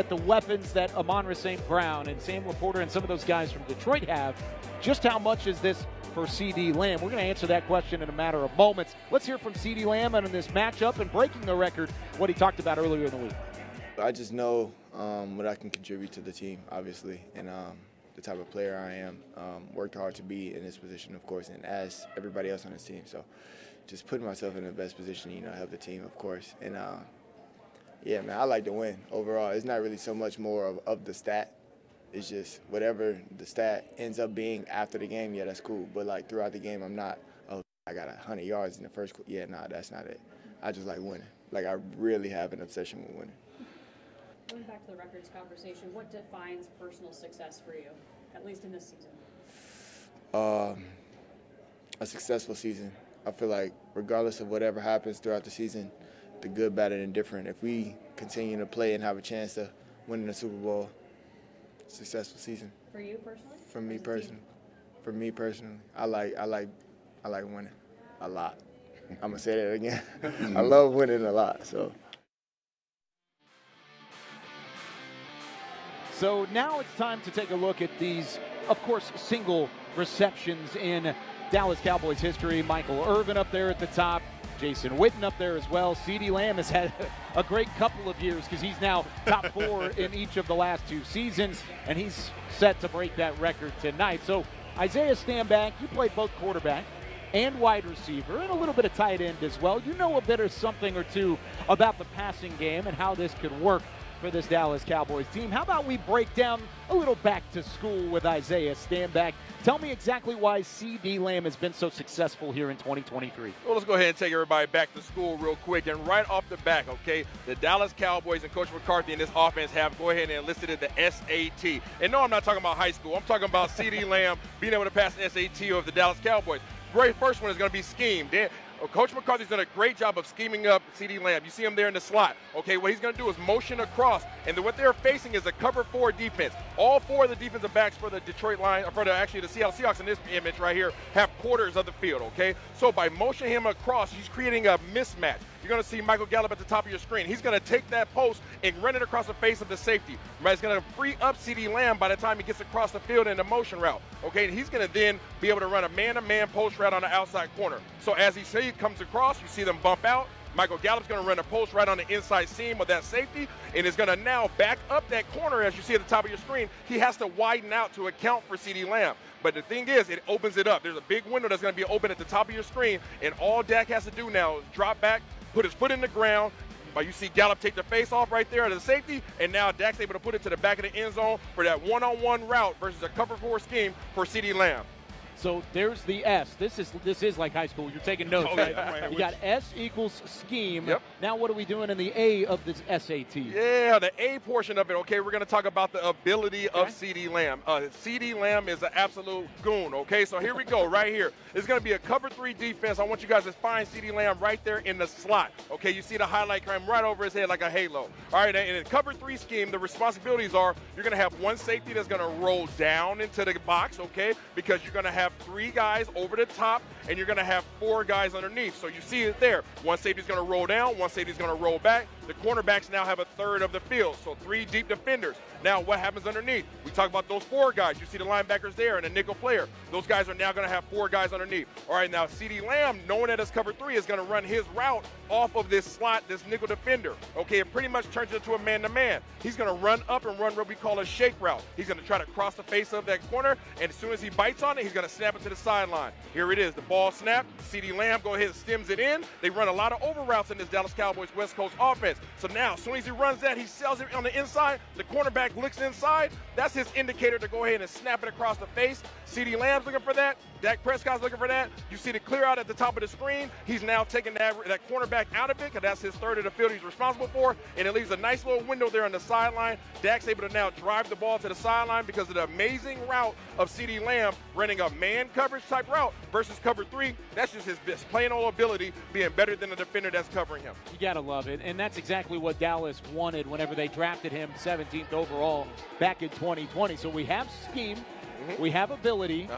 the weapons that Amon-Ra St. Brown and Sam Laporta and some of those guys from Detroit have, just how much is this for CeeDee Lamb? We're going to answer that question in a matter of moments. Let's hear from CeeDee Lamb on this matchup and breaking the record, what he talked about earlier in the week. I just know what I can contribute to the team, obviously, and the type of player I am. Worked hard to be in this position, of course, and as everybody else on this team. So just putting myself in the best position, help the team, of course. And, yeah, man, I like to win overall. It's not really so much more of the stat. It's just whatever the stat ends up being after the game, yeah, that's cool. But, like, throughout the game, I'm not, oh, I got 100 yards in the first quarter. Yeah, nah, that's not it. I just like winning. Like, I really have an obsession with winning. Going back to the records conversation, what defines personal success for you, at least in this season? A successful season. I feel like regardless of whatever happens throughout the season, the good, bad, and indifferent, if we continue to play and have a chance to win the Super Bowl, successful season. For you personally? For me personally. For me personally, I like winning a lot. I'm gonna say that again. I love winning a lot. So now it's time to take a look at these, of course, single receptions in Dallas Cowboys history. Michael Irvin up there at the top. Jason Witten up there as well. CeeDee Lamb has had a great couple of years because he's now top 4 in each of the last 2 seasons, and he's set to break that record tonight. So Isaiah Stanback, you played both quarterback and wide receiver and a little bit of tight end as well. You know a bit of something or two about the passing game and how this could work for this Dallas Cowboys team. How about we break down a little back to school with Isaiah Stanback? Tell me exactly why CeeDee Lamb has been so successful here in 2023. Well, let's go ahead and take everybody back to school real quick. And right off the back, okay, the Dallas Cowboys and Coach McCarthy and this offense have go ahead and enlisted the SAT. And no, I'm not talking about high school. I'm talking about CeeDee Lamb being able to pass the SAT of the Dallas Cowboys. Great first one is going to be scheme. Coach McCarthy's done a great job of scheming up CeeDee Lamb. You see him there in the slot. Okay, what he's going to do is motion across, and what they're facing is a cover 4 defense. All 4 of the defensive backs for the Detroit Lions, or for the Seattle Seahawks in this image right here, have quarters of the field, okay? So by motioning him across, he's creating a mismatch. You're going to see Michael Gallup at the top of your screen. He's going to take that post and run it across the face of the safety. Right, it's going to free up CeeDee Lamb by the time he gets across the field in the motion route. Okay, and he's going to then be able to run a man-to-man post route on the outside corner. So as he comes across, you see them bump out. Michael Gallup's going to run a post right on the inside seam of that safety, and is going to now back up that corner as you see at the top of your screen. He has to widen out to account for CeeDee Lamb. But the thing is, it opens it up. There's a big window that's going to be open at the top of your screen, and all Dak has to do now is drop back, put his foot in the ground. But you see Gallup take the face off right there at the safety, and now Dak's able to put it to the back of the end zone for that one-on-one route versus a cover 4 scheme for CeeDee Lamb. So there's the S. This is like high school. You're taking notes, right? You got S equals scheme. Yep. Now what are we doing in the A of this SAT? Yeah, the A portion of it, okay, we're going to talk about the ability of CeeDee Lamb. CeeDee Lamb is an absolute goon, okay? So here we go, right here. It's going to be a cover 3 defense. I want you guys to find CeeDee Lamb right there in the slot, okay? You see the highlight come right over his head like a halo. All right, and in cover 3 scheme, the responsibilities are you're going to have one safety that's going to roll down into the box, okay, because you're going to have have 3 guys over the top, and you're going to have 4 guys underneath. So you see it there. One safety's going to roll down, one safety's going to roll back. The cornerbacks now have a third of the field, so 3 deep defenders. Now what happens underneath? We talk about those 4 guys. You see the linebackers there and a nickel player. Those guys are now going to have 4 guys underneath. All right, now CeeDee Lamb, knowing that it's cover 3, is going to run his route off of this slot, this nickel defender. Okay, it pretty much turns into a man-to-man. He's going to run up and run what we call a shake route. He's going to try to cross the face of that corner, and as soon as he bites on it, he's going to snap it to the sideline. Here it is, the ball snapped. CeeDee Lamb go ahead and stems it in. They run a lot of over routes in this Dallas Cowboys West Coast offense. So now, as soon as he runs that, he sells it on the inside. The cornerback looks inside. That's his indicator to go ahead and snap it across the face. CeeDee Lamb's looking for that. Dak Prescott's looking for that. You see the clear out at the top of the screen. He's now taking that cornerback out of it because that's his third of the field he's responsible for, and it leaves a nice little window there on the sideline. Dak's able to now drive the ball to the sideline because of the amazing route of CeeDee Lamb running a man coverage type route versus cover 3. That's just his best plain old ability being better than the defender that's covering him. You got to love it, and that's exactly what Dallas wanted whenever they drafted him 17th overall back in 2020. So we have scheme, we have ability,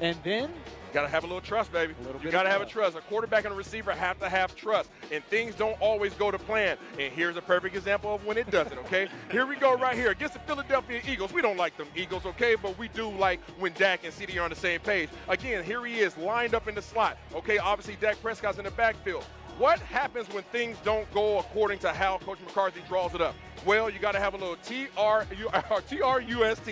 and then got to have a little trust, baby. You got to have a trust. A quarterback and a receiver have to have trust, and things don't always go to plan. And here's a perfect example of when it doesn't, okay? Here we go right here against the Philadelphia Eagles. We don't like them Eagles, okay, but we do like when Dak and CeeDee are on the same page. Again, here he is lined up in the slot, okay? Obviously, Dak Prescott's in the backfield. What happens when things don't go according to how Coach McCarthy draws it up? Well, you got to have a little T-R-U-S-T,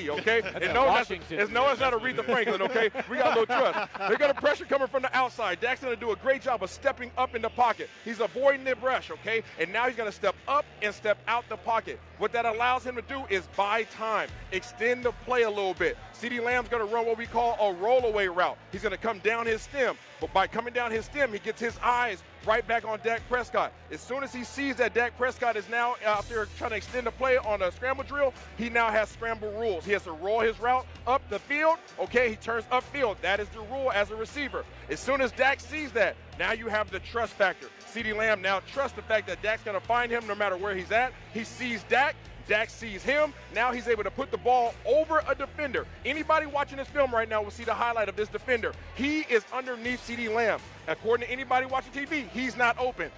okay? And no, it's not Aretha Franklin, okay? We got a little trust. They got a pressure coming from the outside. Dak's going to do a great job of stepping up in the pocket. He's avoiding the rush, okay? And now he's going to step up and step out the pocket. What that allows him to do is buy time, extend the play a little bit. CeeDee Lamb's going to run what we call a rollaway route. He's going to come down his stem. But by coming down his stem, he gets his eyes right back on Dak Prescott. As soon as he sees that Dak Prescott is now out there trying to extend the play on a scramble drill, he now has scramble rules. He has to roll his route up the field. Okay, he turns upfield. That is the rule as a receiver. As soon as Dak sees that, now you have the trust factor. CeeDee Lamb now trusts the fact that Dak's going to find him no matter where he's at. He sees Dak. Dak sees him. Now he's able to put the ball over a defender. Anybody watching this film right now will see the highlight of this defender. He is underneath CeeDee Lamb. According to anybody watching TV, he's not open.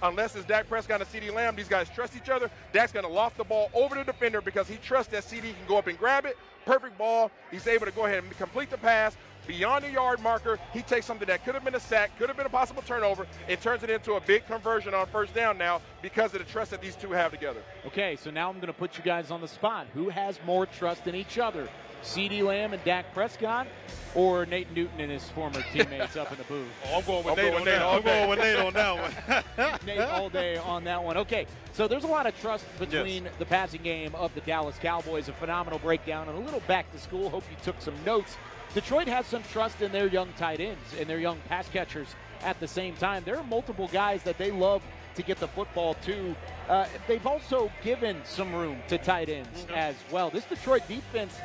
Unless it's Dak Prescott and CeeDee Lamb, these guys trust each other. Dak's going to loft the ball over the defender because he trusts that CeeDee can go up and grab it. Perfect ball. He's able to go ahead and complete the pass. Beyond the yard marker, he takes something that could have been a sack, could have been a possible turnover, and turns it into a big conversion on first down now because of the trust that these two have together. Okay, so now I'm going to put you guys on the spot. Who has more trust in each other? CeeDee Lamb and Dak Prescott, or Nate Newton and his former teammates up in the booth? Oh, I'm going with Nate on that. I'm going with Nate on that one. Nate all day on that one. Okay, so there's a lot of trust between the passing game of the Dallas Cowboys. A phenomenal breakdown and a little back to school. Hope you took some notes. Detroit has some trust in their young tight ends and their young pass catchers at the same time. There are multiple guys that they love to get the football to. They've also given some room to tight ends as well. This Detroit defense,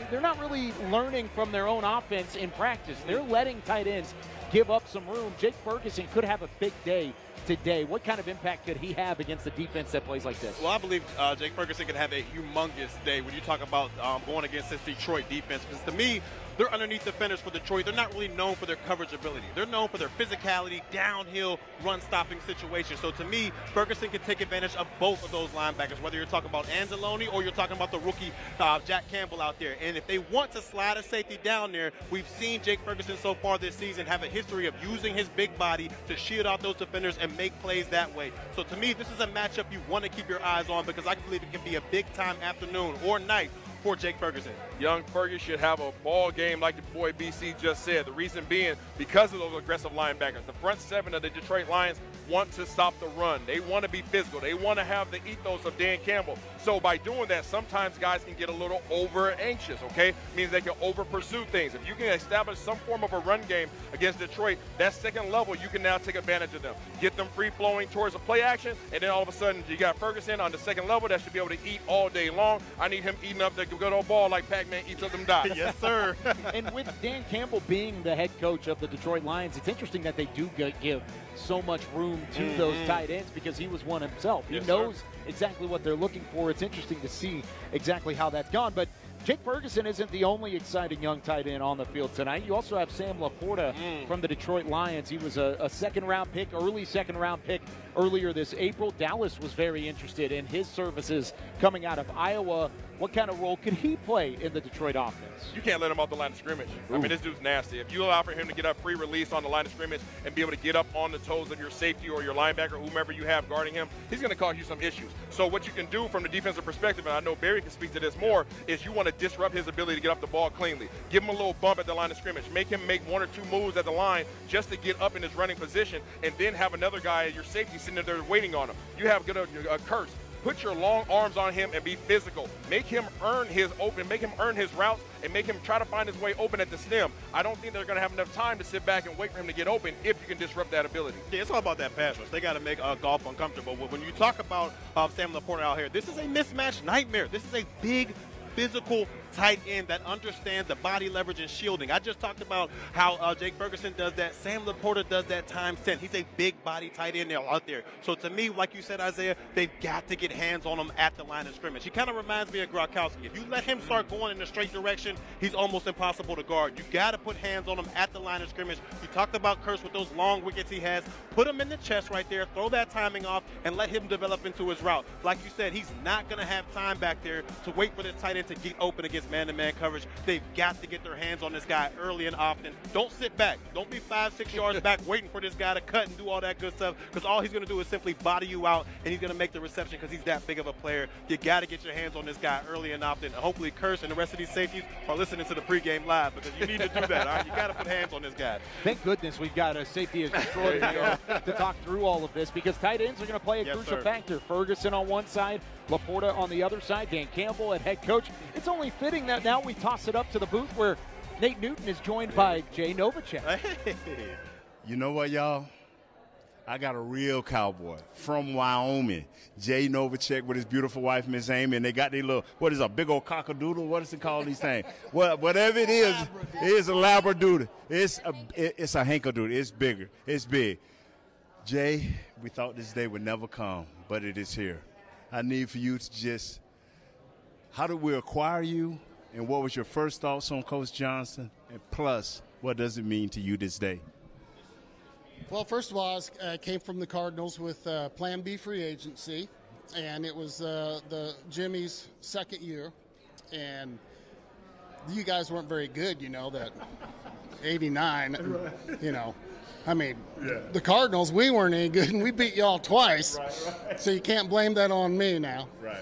they're not really learning from their own offense in practice. They're letting tight ends give up some room. Jake Ferguson could have a big day today. What kind of impact could he have against a defense that plays like this? Well, I believe Jake Ferguson could have a humongous day when you talk about going against this Detroit defense. Because to me, they're underneath defenders for Detroit. They're not really known for their coverage ability. They're known for their physicality, downhill, run-stopping situations. So to me, Ferguson can take advantage of both of those linebackers, whether you're talking about Anzalone or you're talking about the rookie Jack Campbell out there. And if they want to slide a safety down there, we've seen Jake Ferguson so far this season have a history of using his big body to shield out those defenders and make plays that way. So to me, this is a matchup you want to keep your eyes on because I believe it can be a big-time afternoon or night for Jake Ferguson. Young Ferguson should have a ball game like the boy BC just said. The reason being because of those aggressive linebackers. The front seven of the Detroit Lions want to stop the run. They want to be physical. They want to have the ethos of Dan Campbell. So by doing that, sometimes guys can get a little over anxious, okay? Means they can over pursue things. If you can establish some form of a run game against Detroit, that second level, you can now take advantage of them. Get them free flowing towards a play action, and then all of a sudden you got Ferguson on the second level that should be able to eat all day long. I need him eating up the good old ball like Pac-Man eats up them dots. Yes, sir. And with Dan Campbell being the head coach of the Detroit Lions, it's interesting that they do give so much room to those tight ends because he was one himself. He knows exactly what they're looking for. It's interesting to see exactly how that's gone. But Jake Ferguson isn't the only exciting young tight end on the field tonight. You also have Sam Laporta from the Detroit Lions. He was a second-round pick, early second-round pick earlier this April. Dallas was very interested in his services coming out of Iowa. What kind of role could he play in the Detroit offense? You can't let him off the line of scrimmage. I mean, this dude's nasty. If you allow for him to get a free release on the line of scrimmage and be able to get up on the toes of your safety or your linebacker, whomever you have guarding him, he's going to cause you some issues. So what you can do from the defensive perspective, and I know Barry can speak to this more, is you want to disrupt his ability to get off the ball cleanly. Give him a little bump at the line of scrimmage. Make him make 1 or 2 moves at the line just to get up in his running position, and then have another guy at your safety sitting there waiting on him. You have a curse. Put your long arms on him and be physical. Make him earn his open, make him earn his routes, and make him try to find his way open at the stem. I don't think they're going to have enough time to sit back and wait for him to get open if you can disrupt that ability. Yeah, it's all about that pass rush. They got to make golf uncomfortable. When you talk about Sam Laporta out here, this is a mismatch nightmare. This is a big, physical tight end that understands the body leverage and shielding. I just talked about how Jake Ferguson does that. Sam Laporta does that times 10. He's a big body tight end out there. So to me, like you said, Isaiah, they've got to get hands on him at the line of scrimmage. He kind of reminds me of Gronkowski. If you let him start going in the straight direction, he's almost impossible to guard. You got to put hands on him at the line of scrimmage. You talked about Curse with those long wickets he has. Put him in the chest right there, throw that timing off, and let him develop into his route. Like you said, he's not going to have time back there to wait for this tight end to get open against man-to-man coverage. They've got to get their hands on this guy early and often. Don't sit back. Don't be 5-6 yards back waiting for this guy to cut and do all that good stuff, because all he's going to do is simply body you out, and he's going to make the reception because he's that big of a player. You got to get your hands on this guy early and often. And hopefully Curse and the rest of these safeties are listening to the pregame live, because you need to do that. All right? You got to put hands on this guy. Thank goodness we've got a safety extraordinaire to talk through all of this, because tight ends are going to play a crucial factor. Ferguson on one side, Laporta on the other side, Dan Campbell at head coach. It's only fitting that now we toss it up to the booth where Nate Newton is joined by Jay Novacek. You know what, y'all? I got a real cowboy from Wyoming, Jay Novacek, with his beautiful wife, Miss Amy, and they got their little, what is a big old cockadoodle? What is it called, these things? Well, whatever it is a labradoodle. It's a hankadoodle. It's bigger. It's big. Jay, we thought this day would never come, but it is here. I need for you to just, how did we acquire you, and what was your first thoughts on Coach Johnson, and plus, what does it mean to you this day? Well, first of all, I came from the Cardinals with Plan B free agency, and it was the Jimmy's second year, and you guys weren't very good, you know, that 89, you know. I mean, the Cardinals, we weren't any good, and we beat y'all twice, so you can't blame that on me now. Right.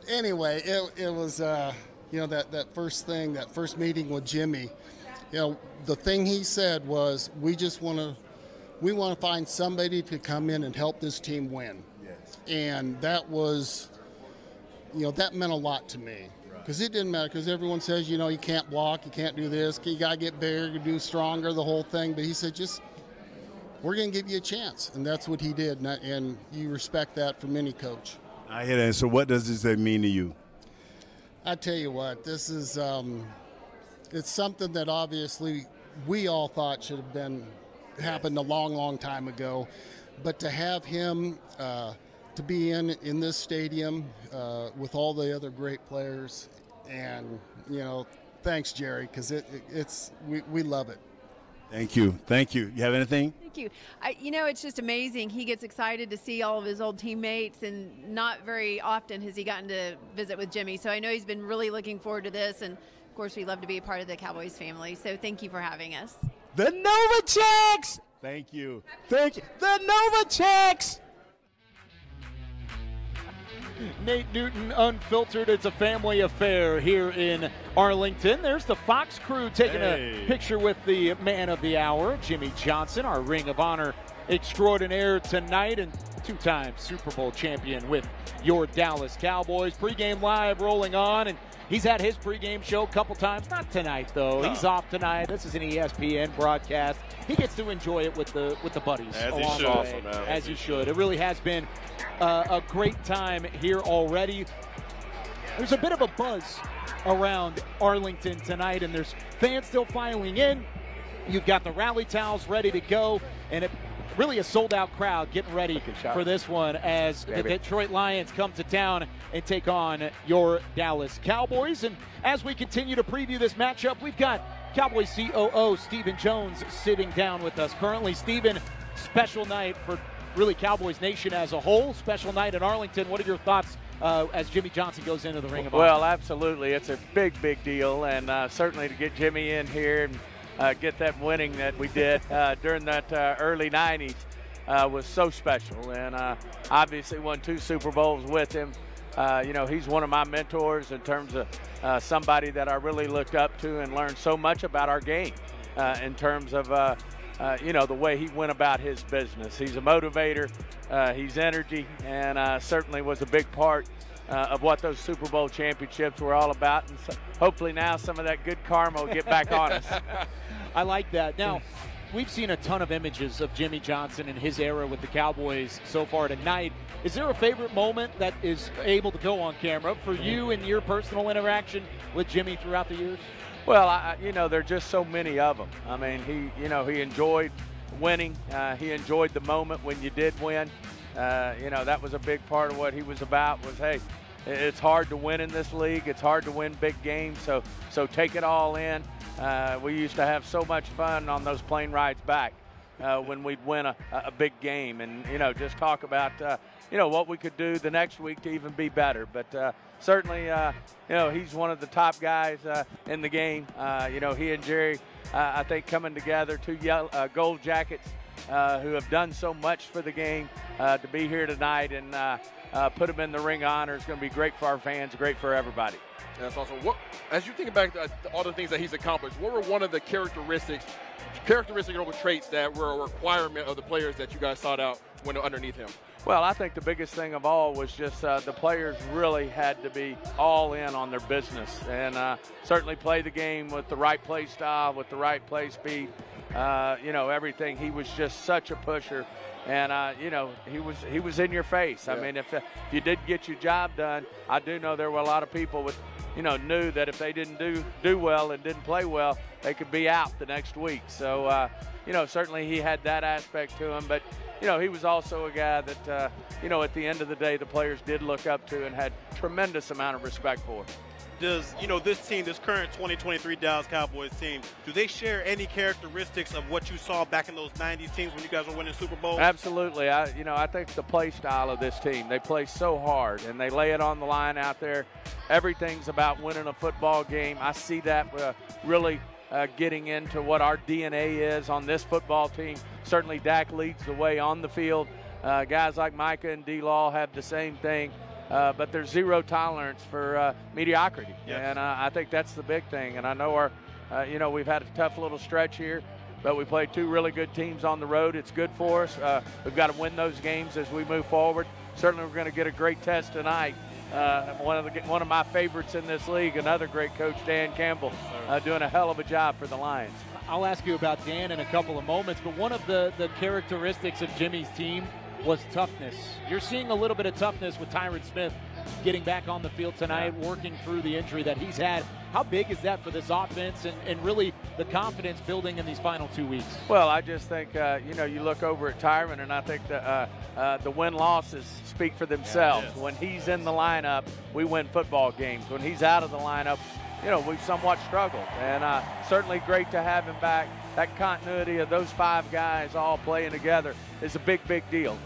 Anyway, it was, you know, that first thing, that first meeting with Jimmy, you know, the thing he said was, we want to find somebody to come in and help this team win. Yes. And that was, you know, that meant a lot to me. Because it didn't matter, because everyone says, you know, you can't block, you can't do this, you got to get bigger, you do stronger, the whole thing. But he said, we're going to give you a chance. And that's what he did. And you respect that from any coach. I hear that. So what does this mean to you? I tell you what, this is, it's something that obviously we all thought should have been happened a long, long time ago. But to have him to be in this stadium with all the other great players, and, you know, thanks, Jerry, because we love it. Thank you. Thank you. You have anything? Thank you. You know, it's just amazing. He gets excited to see all of his old teammates, and not very often has he gotten to visit with Jimmy. So I know he's been really looking forward to this, and of course we love to be a part of the Cowboys family. So thank you for having us. The Novaceks! Thank you. Thank you. The Novaceks! Nate Newton, Unfiltered. It's a family affair here in Arlington. There's the Fox crew taking a picture with the man of the hour, Jimmy Johnson, our Ring of Honor extraordinaire tonight, and two-time Super Bowl champion with your Dallas Cowboys. Pregame live rolling on, and he's had his pregame show a couple times. Not tonight, though. He's off tonight. This is an ESPN broadcast. He gets to enjoy it with the buddies along the way, as he should. It really has been a great time here already. There's a bit of a buzz around Arlington tonight, and there's fans still filing in. You've got the rally towels ready to go, and it really a sold-out crowd getting ready for this one as the Detroit Lions come to town and take on your Dallas Cowboys. And as we continue to preview this matchup, we've got Cowboys COO Stephen Jones sitting down with us currently. Stephen, special night for really Cowboys Nation as a whole. Special night in Arlington. What are your thoughts as Jimmy Johnson goes into the Ring of Honor? Well, absolutely. It's a big, big deal, and certainly to get Jimmy in here and get that winning that we did during that early 90s was so special. And obviously won 2 Super Bowls with him. You know, he's one of my mentors in terms of somebody that I really looked up to and learned so much about our game in terms of you know, the way he went about his business. He's a motivator, he's energy, and certainly was a big part of what those Super Bowl championships were all about. And so hopefully now some of that good karma will get back on us. I like that. Now, we've seen a ton of images of Jimmy Johnson and his era with the Cowboys so far tonight. Is there a favorite moment that is able to go on camera for you and your personal interaction with Jimmy throughout the years? Well, you know, there are just so many of them. I mean, he enjoyed winning. He enjoyed the moment when you did win. You know, that was a big part of what he was about was, hey, it's hard to win in this league. It's hard to win big games, so take it all in. We used to have so much fun on those plane rides back when we'd win a big game and, you know, just talk about, you know, what we could do the next week to even be better. But certainly, you know, he's one of the top guys in the game. You know, he and Jerry, I think, coming together, 2 gold jackets who have done so much for the game to be here tonight and put them in the Ring of Honor is going to be great for our fans, great for everybody. That's awesome. What, as you think back all the things that he's accomplished, what were one of the characteristic or traits that were a requirement of the players that you guys sought out when underneath him? Well, I think the biggest thing of all was just the players really had to be all in on their business and certainly play the game with the right play style, with the right play speed, you know, everything. He was just such a pusher. And, you know, he was in your face. I mean, if you didn't get your job done, I do know there were a lot of people with, you know, knew that if they didn't do well and didn't play well, they could be out the next week. So, you know, certainly he had that aspect to him. But, you know, he was also a guy that, you know, at the end of the day, the players did look up to and had tremendous amount of respect for. Does, you know, this team, this current 2023 Dallas Cowboys team, do they share any characteristics of what you saw back in those 90s teams when you guys were winning Super Bowls? Absolutely. You know, I think the play style of this team, they play so hard and they lay it on the line out there. Everything's about winning a football game. I see that really getting into what our DNA is on this football team. Certainly Dak leads the way on the field. Guys like Micah and D-Law have the same thing. But there's zero tolerance for mediocrity, and I think that's the big thing. And I know you know, we've had a tough little stretch here, but we played 2 really good teams on the road. It's good for us. We've got to win those games as we move forward. Certainly, we're going to get a great test tonight. One of my favorites in this league, another great coach, Dan Campbell, doing a hell of a job for the Lions. I'll ask you about Dan in a couple of moments, but one of the characteristics of Jimmy's team was toughness. You're seeing a little bit of toughness with Tyron Smith getting back on the field tonight, working through the injury that he's had. How big is that for this offense and really the confidence building in these final 2 weeks? Well, I just think, you know, you look over at Tyron, and I think the win-losses speak for themselves. Yeah, when he's in the lineup, we win football games. When he's out of the lineup, you know, we've somewhat struggled. And certainly great to have him back. That continuity of those 5 guys all playing together is a big, big deal.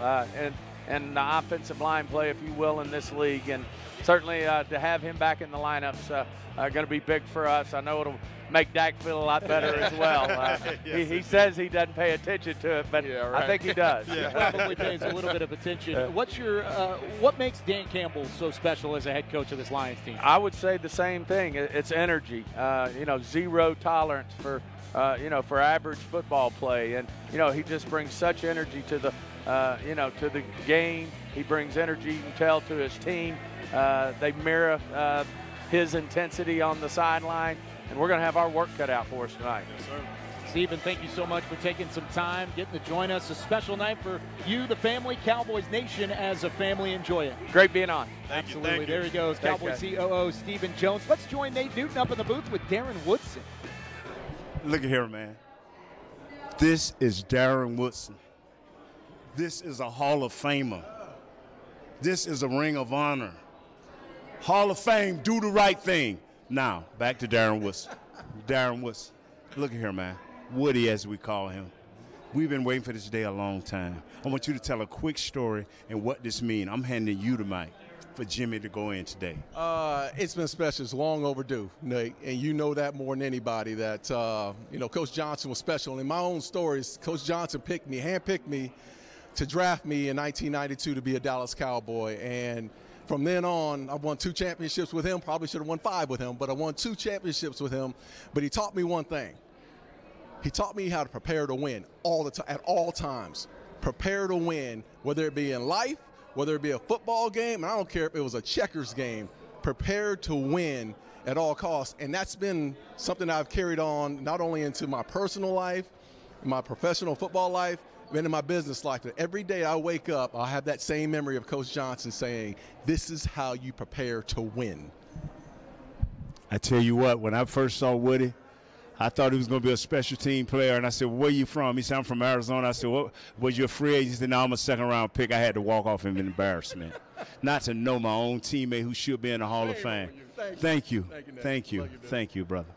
And the offensive line play, if you will, in this league. And certainly to have him back in the lineup's going to be big for us. I know it'll make Dak feel a lot better as well. Yes, he says he doesn't pay attention to it, but I think he does. He probably pays a little bit of attention. What's your what makes Dan Campbell so special as a head coach of this Lions team? I would say the same thing. It's energy. You know, zero tolerance for you know, for average football play, and you know, he just brings such energy to the you know, to the game. He brings energy, you can tell, to his team. They mirror his intensity on the sideline, and we're going to have our work cut out for us tonight. Yes, sir. Stephen, thank you so much for taking some time, getting to join us. A special night for you, the family, Cowboys Nation, as a family. Enjoy it. Great being on. Absolutely. There he goes, Cowboys COO Stephen Jones. Let's join Nate Newton up in the booth with Darren Woodson. Look at here, man. This is Darren Woodson. This is a Hall of Famer. This is a Ring of Honor. Hall of Fame, do the right thing. Now, back to Darren Woods. Darren Woods, look at here, man. Woody, as we call him. We've been waiting for this day a long time. I want you to tell a quick story and what this means. I'm handing you the mic for Jimmy to go in today. It's been special. It's long overdue, Nate, and you know that more than anybody that, Coach Johnson was special. In my own stories, Coach Johnson handpicked me to draft me in 1992 to be a Dallas Cowboy, and from then on, I won 2 championships with him. Probably should have won 5 with him, but I won 2 championships with him. But he taught me one thing. He taught me how to prepare to win at all times. Prepare to win, whether it be in life, whether it be a football game, and I don't care if it was a checkers game. Prepare to win at all costs, and that's been something I've carried on not only into my personal life, my professional football life, but in my business life. That every day I wake up, I have that same memory of Coach Johnson saying, "This is how you prepare to win." I tell you what, when I first saw Woody, I thought he was going to be a special team player, and I said, "Where you from?" He said, "I'm from Arizona." I said, "What, was you a free agent?" He said, "No, I'm a second-round pick." I had to walk off in embarrassment, not to know my own teammate who should be in the Hall of Fame. Thank you. Thank you, brother.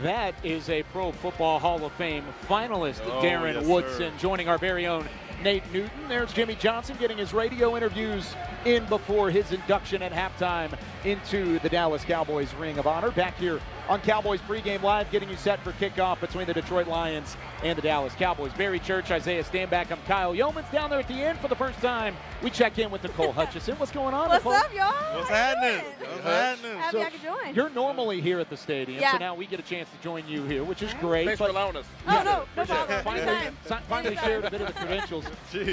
That is a Pro Football Hall of Fame finalist, Oh, Darren yes, Woodson, sir. joining our very own Nate Newton. There's Jimmy Johnson getting his radio interviews in before his induction at halftime into the Dallas Cowboys Ring of Honor. Back here on Cowboys Pregame Live, getting you set for kickoff between the Detroit Lions and the Dallas Cowboys. Barry Church, Isaiah Stanback, I'm Kyle Yeomans down there at the end for the first time. We check in with Nicole Hutchison. What's going on, What's Nicole? up, y'all? What's happening? What's happening? Happy I could join. You're normally here at the stadium, Yeah. so now we get a chance to join you here, which is great. Thanks for allowing us. Oh, no problem. Finally shared a bit of the credentials.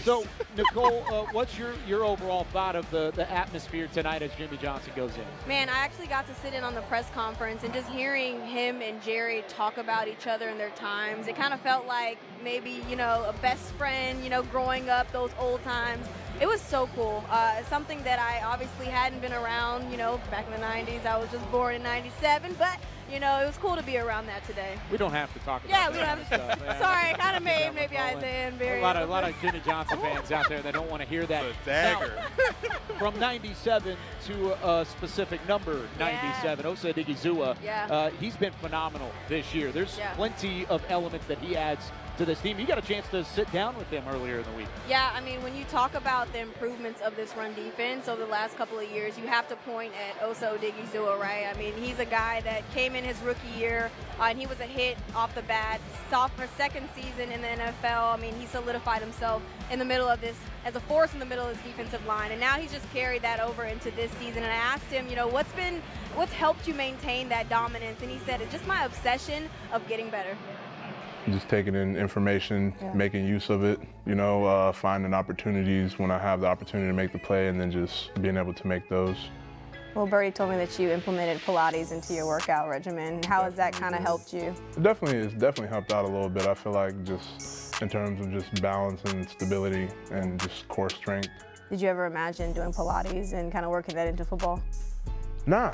So, Nicole, what's your overall thought of the atmosphere tonight as Jimmy Johnson goes in? Man, I actually got to sit in on the press conference and just hearing him and Jerry talk about each other and their times. It kind of felt like maybe, a best friend, growing up, those old times. It was so cool. It's something that I obviously hadn't been around, back in the 90s. I was just born in 97, but, it was cool to be around that today. We don't have to talk about Yeah, we that don't have stuff. to. Sorry, I kind of made maybe Isaiah and Barry. A lot of Jimmy Johnson fans out there that don't want to hear that. Dagger. Now, from 97 to a specific number, 97, Osa Odigizua, Yeah. He's been phenomenal this year. There's plenty of elements that he adds to this team. You got a chance to sit down with him earlier in the week. Yeah, I mean, when you talk about the improvements of this run defense over the last couple of years, you have to point at Osa Odigizua, right? I mean, he's a guy that came in his rookie year, and he was a hit off the bat. Sophomore, second season in the NFL, I mean, he solidified himself in the middle of this, as a force in the middle of his defensive line, and now he's just carried that over into this season. And I asked him, what's helped you maintain that dominance? And he said, it's just my obsession of getting better. Just taking in information, making use of it, finding opportunities when I have the opportunity to make the play, and then just being able to make those. Well, Birdie told me that you implemented Pilates into your workout regimen. How has that kind of helped you? It's definitely helped out a little bit. I feel like just in terms of just balance and stability and just core strength. Did you ever imagine doing Pilates and kind of working that into football? Nah,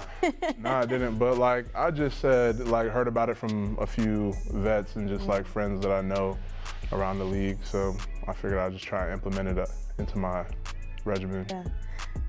I didn't. But I just said, heard about it from a few vets and just friends that I know around the league. So I figured I'd just try and implement it into my regimen. Yeah.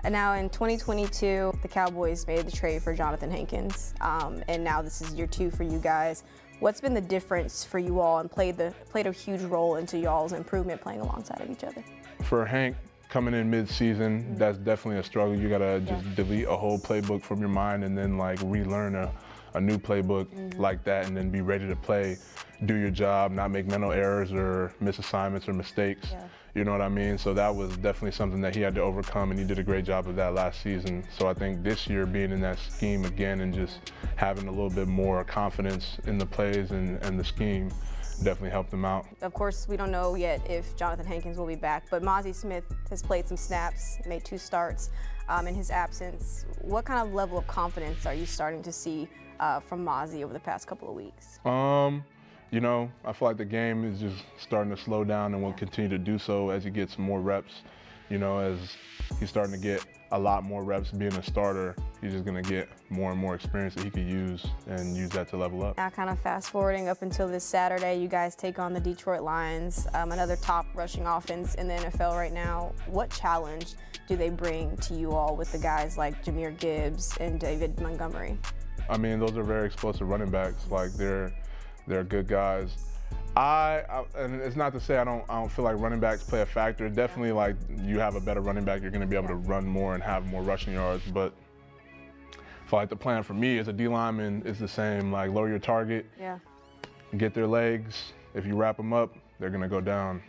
And now in 2022, the Cowboys made the trade for Jonathan Hankins, and now this is year 2 for you guys. What's been the difference for you all, and played a huge role into y'all's improvement playing alongside of each other? For Hank, coming in mid-season, that's definitely a struggle. You gotta just delete a whole playbook from your mind and then relearn a new playbook like that, and then be ready to play, do your job, not make mental errors or miss assignments or mistakes. You know what I mean? So that was definitely something that he had to overcome, and he did a great job of that last season. So I think this year being in that scheme again and just having a little bit more confidence in the plays and the scheme definitely helped him out. Of course, we don't know yet if Jonathan Hankins will be back, but Mazi Smith has played some snaps, made 2 starts in his absence. What kind of level of confidence are you starting to see from Mazi over the past couple of weeks? I feel like the game is just starting to slow down and will continue to do so as he gets more reps you know, as he's starting to get a lot more reps being a starter, he's just going to get more and more experience that he could use and use that to level up. Now kind of fast forwarding up until this Saturday, you guys take on the Detroit Lions, another top rushing offense in the NFL right now. What challenge do they bring to you all with the guys like Jahmyr Gibbs and David Montgomery? I mean, those are very explosive running backs. Like, they're good guys. And it's not to say I don't feel like running backs play a factor. Definitely, like, you have a better running back, you're going to be able to run more and have more rushing yards. But I feel like the plan for me as a D lineman is the same. Like, lower your target, get their legs. If you wrap them up, they're going to go down.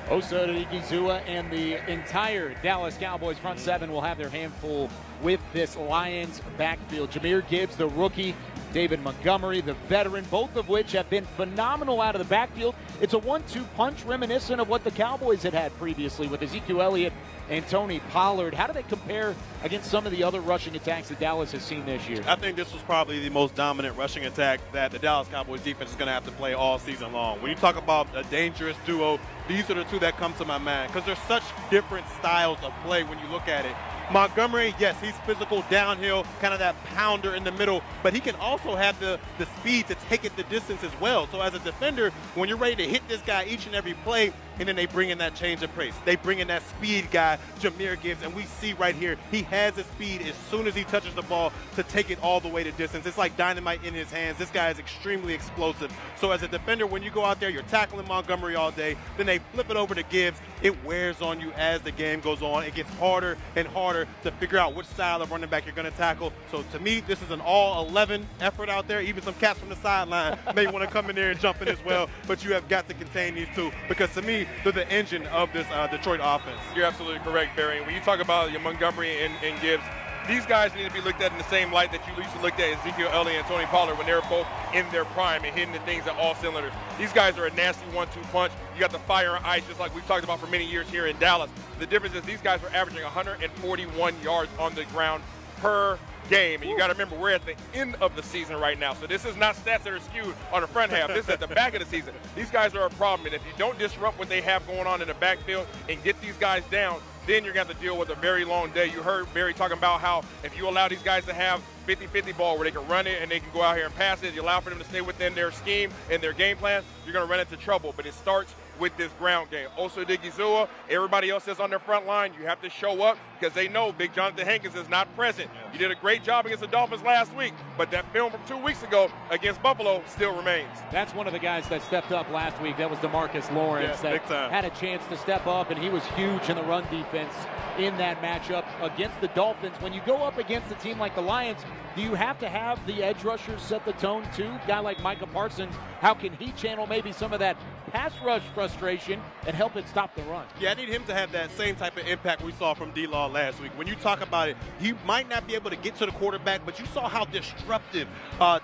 Osa Odighizuwa and the entire Dallas Cowboys front seven will have their handful with this Lions backfield. Jahmyr Gibbs, the rookie, David Montgomery, the veteran, both of which have been phenomenal out of the backfield. It's a 1-2 punch reminiscent of what the Cowboys had previously with Ezekiel Elliott and Tony Pollard. How do they compare against some of the other rushing attacks that Dallas has seen this year? I think this was probably the most dominant rushing attack that the Dallas Cowboys defense is going to have to play all season long. When you talk about a dangerous duo, these are the two that come to my mind because there's such different styles of play when you look at it. Montgomery, yes, he's physical downhill, kind of that pounder in the middle, but he can also have the speed to take it the distance as well. So as a defender, when you're ready to hit this guy each and every play, and then they bring in that change of pace. They bring in that speed guy, Jahmyr Gibbs, and we see right here, he has the speed as soon as he touches the ball to take it all the way to distance. It's like dynamite in his hands. This guy is extremely explosive. So as a defender, when you go out there, you're tackling Montgomery all day, then they flip it over to Gibbs. It wears on you as the game goes on. It gets harder and harder to figure out which style of running back you're going to tackle. So to me, this is an all-11 effort out there. Even some cats from the sideline may want to come in there and jump in as well, but you have got to contain these two because to me, they're the engine of this Detroit offense. You're absolutely correct, Barry. When you talk about your Montgomery and Gibbs, these guys need to be looked at in the same light that you used to look at Ezekiel Elliott and Tony Pollard when they were both in their prime and hitting the things at all cylinders. These guys are a nasty 1-2 punch. You got the fire and ice, just like we've talked about for many years here in Dallas. The difference is these guys are averaging 141 yards on the ground per game. And you got to remember, we're at the end of the season right now. So this is not stats that are skewed on the front half. This is at the back of the season. These guys are a problem. And if you don't disrupt what they have going on in the backfield and get these guys down, then you're going to have to deal with a very long day. You heard Barry talking about how if you allow these guys to have 50-50 ball where they can run it and they can go out here and pass it, you allow for them to stay within their scheme and their game plan, you're going to run into trouble. But it starts with this ground game. Osa Odighizuwa, everybody else that's on their front line, you have to show up because they know Big Jonathan Hankins is not present. You did a great job against the Dolphins last week, but that film from 2 weeks ago against Buffalo still remains. That's one of the guys that stepped up last week. That was DeMarcus Lawrence that had a chance to step up, and he was huge in the run defense in that matchup against the Dolphins. When you go up against a team like the Lions, do you have to have the edge rushers set the tone too? A guy like Micah Parsons, how can he channel maybe some of that pass rush frustration and help it stop the run? Yeah, I need him to have that same type of impact we saw from D-Law last week. When you talk about it, he might not be able to get to the quarterback, but you saw how disruptive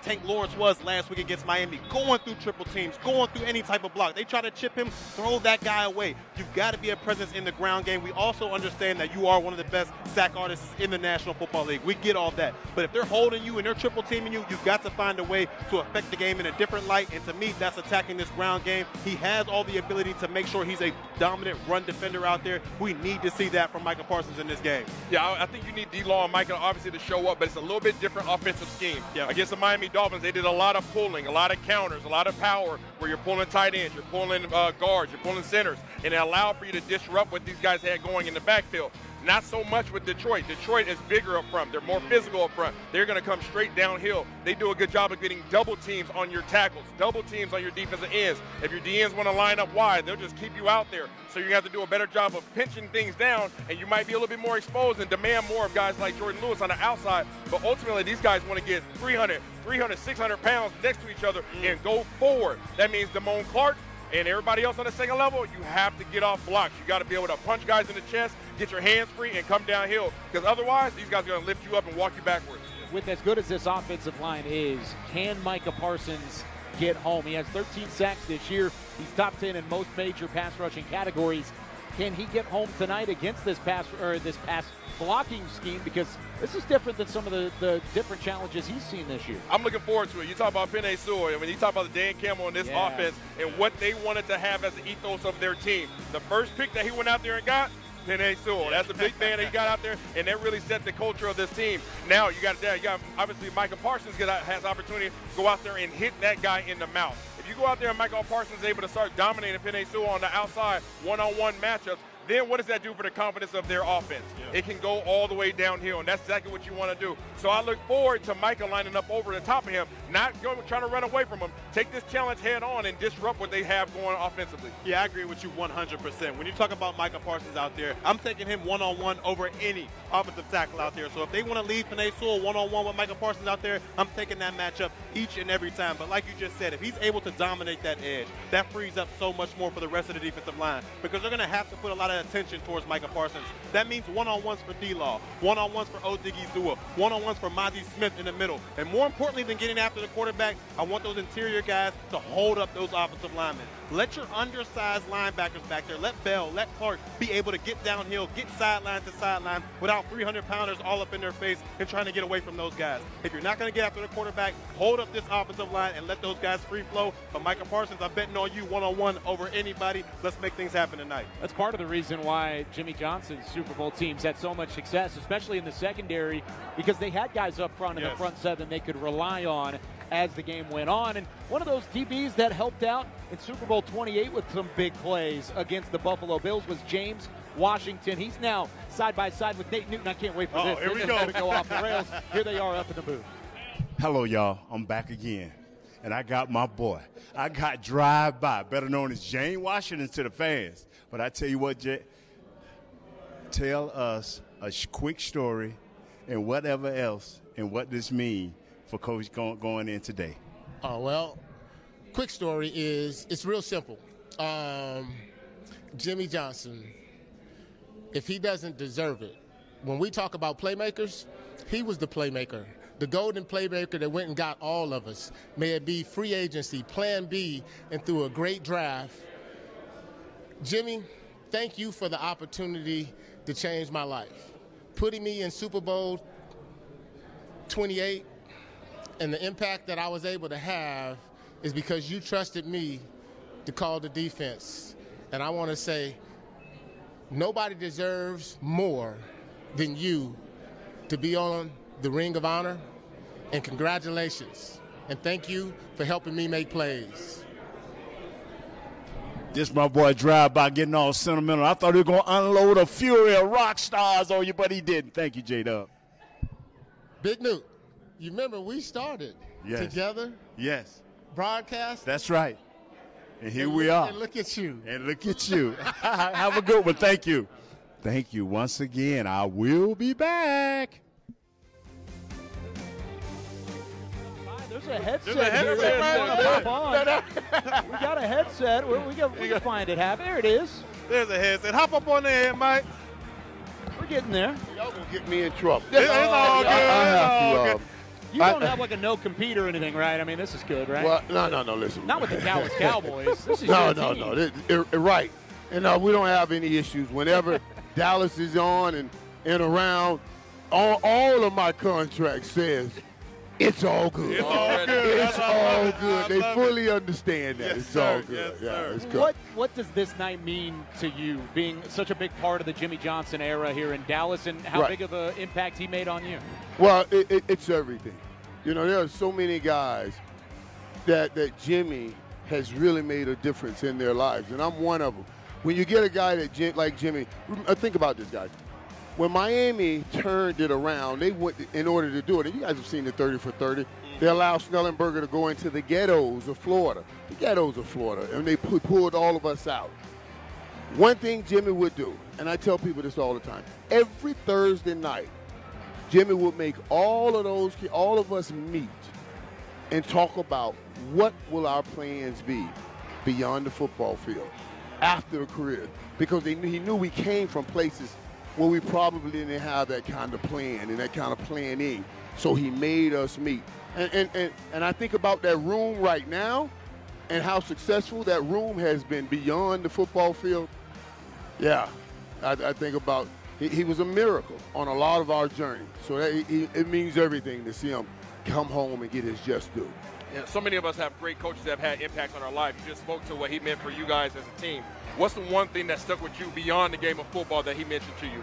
Tank Lawrence was last week against Miami, going through triple teams, going through any type of block. They try to chip him, throw that guy away. You've got to be a presence in the ground game. We also understand that you are one of the best sack artists in the National Football League. We get all that. But if they're holding you and they're triple teaming you, you've got to find a way to affect the game in a different light. And to me, that's attacking this ground game. He has all the ability to make sure he's a dominant run defender out there. We need to see that from Micah Parsons in this game. Yeah, I think you need D-Law and Micah obviously to show up, but it's a little bit different offensive scheme. Yeah. Against the Miami Dolphins, they did a lot of pulling, a lot of counters, a lot of power where you're pulling tight ends, you're pulling guards, you're pulling centers, and it allowed for you to disrupt what these guys had going in the backfield. Not so much with Detroit. Detroit is bigger up front. They're more physical up front. They're going to come straight downhill. They do a good job of getting double teams on your tackles, double teams on your defensive ends. If your DNs want to line up wide, they'll just keep you out there. So you have to do a better job of pinching things down, and you might be a little bit more exposed and demand more of guys like Jordan Lewis on the outside. But ultimately, these guys want to get 300, 600 pounds next to each other and go forward. That means Damone Clark and everybody else on the second level, you have to get off blocks. You got to be able to punch guys in the chest, get your hands free, and come downhill. Because otherwise, these guys are going to lift you up and walk you backwards. With as good as this offensive line is, can Micah Parsons get home? He has 13 sacks this year. He's top 10 in most major pass rushing categories. can he get home tonight against this pass blocking scheme? Because this is different than some of the different challenges he's seen this year. I'm looking forward to it. You talk about Penei Sewell. I mean, you talk about Dan Campbell and this offense and what they wanted to have as the ethos of their team. The first pick that he went out there and got, Penei Sewell. That's a big man that he got out there, and that really set the culture of this team. Now you got obviously Micah Parsons has opportunity to go out there and hit that guy in the mouth. If you go out there and Micah Parsons is able to start dominating Penei Sewell on the outside one-on-one matchups, then what does that do for the confidence of their offense? Yeah. It can go all the way downhill, and that's exactly what you want to do. So I look forward to Micah lining up over the top of him, not trying to run away from him. Take this challenge head on and disrupt what they have going offensively. Yeah, I agree with you 100%. When you talk about Micah Parsons out there, I'm taking him one-on-one over any offensive tackle out there. So if they want to leave Penei Sewell one-on-one with Micah Parsons out there, I'm taking that matchup each and every time. But like you just said, if he's able to dominate that edge, that frees up so much more for the rest of the defensive line, because they're going to have to put a lot of attention towards Micah Parsons. That means one-on-ones for D-Law, one-on-ones for Odigizua, one-on-ones for Mazi Smith in the middle. And more importantly than getting after the quarterback, I want those interior guys to hold up those offensive linemen. Let your undersized linebackers back there, let Bell, let Clark be able to get downhill, get sideline to sideline without 300-pounders all up in their face and trying to get away from those guys. If you're not going to get after the quarterback, hold up this offensive line and let those guys free flow. But Micah Parsons, I'm betting on you one-on-one over anybody. Let's make things happen tonight. That's part of the reason why Jimmy Johnson's Super Bowl teams had so much success, especially in the secondary, because they had guys up front in the front seven they could rely on as the game went on. And one of those DBs that helped out in Super Bowl 28 with some big plays against the Buffalo Bills was James Washington. He's now side by side with Nate Newton. I can't wait for this. Here we go. Going to go off the rails. Here they are up in the booth. Hello, y'all. I'm back again. And I got my boy. I got Drive-By, better known as James Washington to the fans. But I tell you what, Jay, tell us a quick story and whatever else and what this means for Coach going in today. Oh, well, quick story is it's real simple. Jimmy Johnson, if he doesn't deserve it, when we talk about playmakers, he was the playmaker, the golden playmaker that went and got all of us. May it be free agency, plan B, and through a great draft. Jimmy, thank you for the opportunity to change my life. Putting me in Super Bowl 28 and the impact that I was able to have is because you trusted me to call the defense. And I want to say nobody deserves more than you to be on the Ring of Honor. And congratulations. And thank you for helping me make plays. This my boy Drive-By getting all sentimental. I thought he was going to unload a fury of rock stars on you, but he didn't. Thank you, J-Dub. Big Newt, you remember we started together? Yes. Broadcast? That's right. And here we are. And look at you. And look at you. Have a good one. Thank you. Thank you once again. I will be back. There's a headset here. We got a headset. We can find it. There it is. There's a headset. Hop up on there, Mike. We're getting there. Y'all gonna get me in trouble. It's all good. It's all good. You don't have like a no-compete or anything, right? I mean, this is good, right? Well, no, listen. Not with the Dallas Cowboys. This is no. Right. And we don't have any issues. Whenever Dallas is on and around, all of my contract says it's all good. It's all good. It's all good. They fully understand that. It's all good. It's good. What does this night mean to you, being such a big part of the Jimmy Johnson era here in Dallas, and how big of an impact he made on you? Well, it's everything. You know, there are so many guys that Jimmy has really made a difference in their lives, and I'm one of them. When you get a guy like Jimmy, think about this guy. When Miami turned it around, they went in order to do it. And you guys have seen the 30 for 30. They allowed Snellenberger to go into the ghettos of Florida. The ghettos of Florida, and they pulled all of us out. One thing Jimmy would do, and I tell people this all the time, every Thursday night, Jimmy would make all of us meet and talk about what will our plans be beyond the football field after the career, because he knew we came from places where we probably didn't have that kind of plan and that kind of planning. So he made us meet. And I think about that room right now and how successful that room has been beyond the football field. Yeah, I think about he was a miracle on a lot of our journey. So it means everything to see him come home and get his just due. Yeah, so many of us have great coaches that have had impacts on our life. You just spoke to what he meant for you guys as a team. What's the one thing that stuck with you beyond the game of football that he mentioned to you?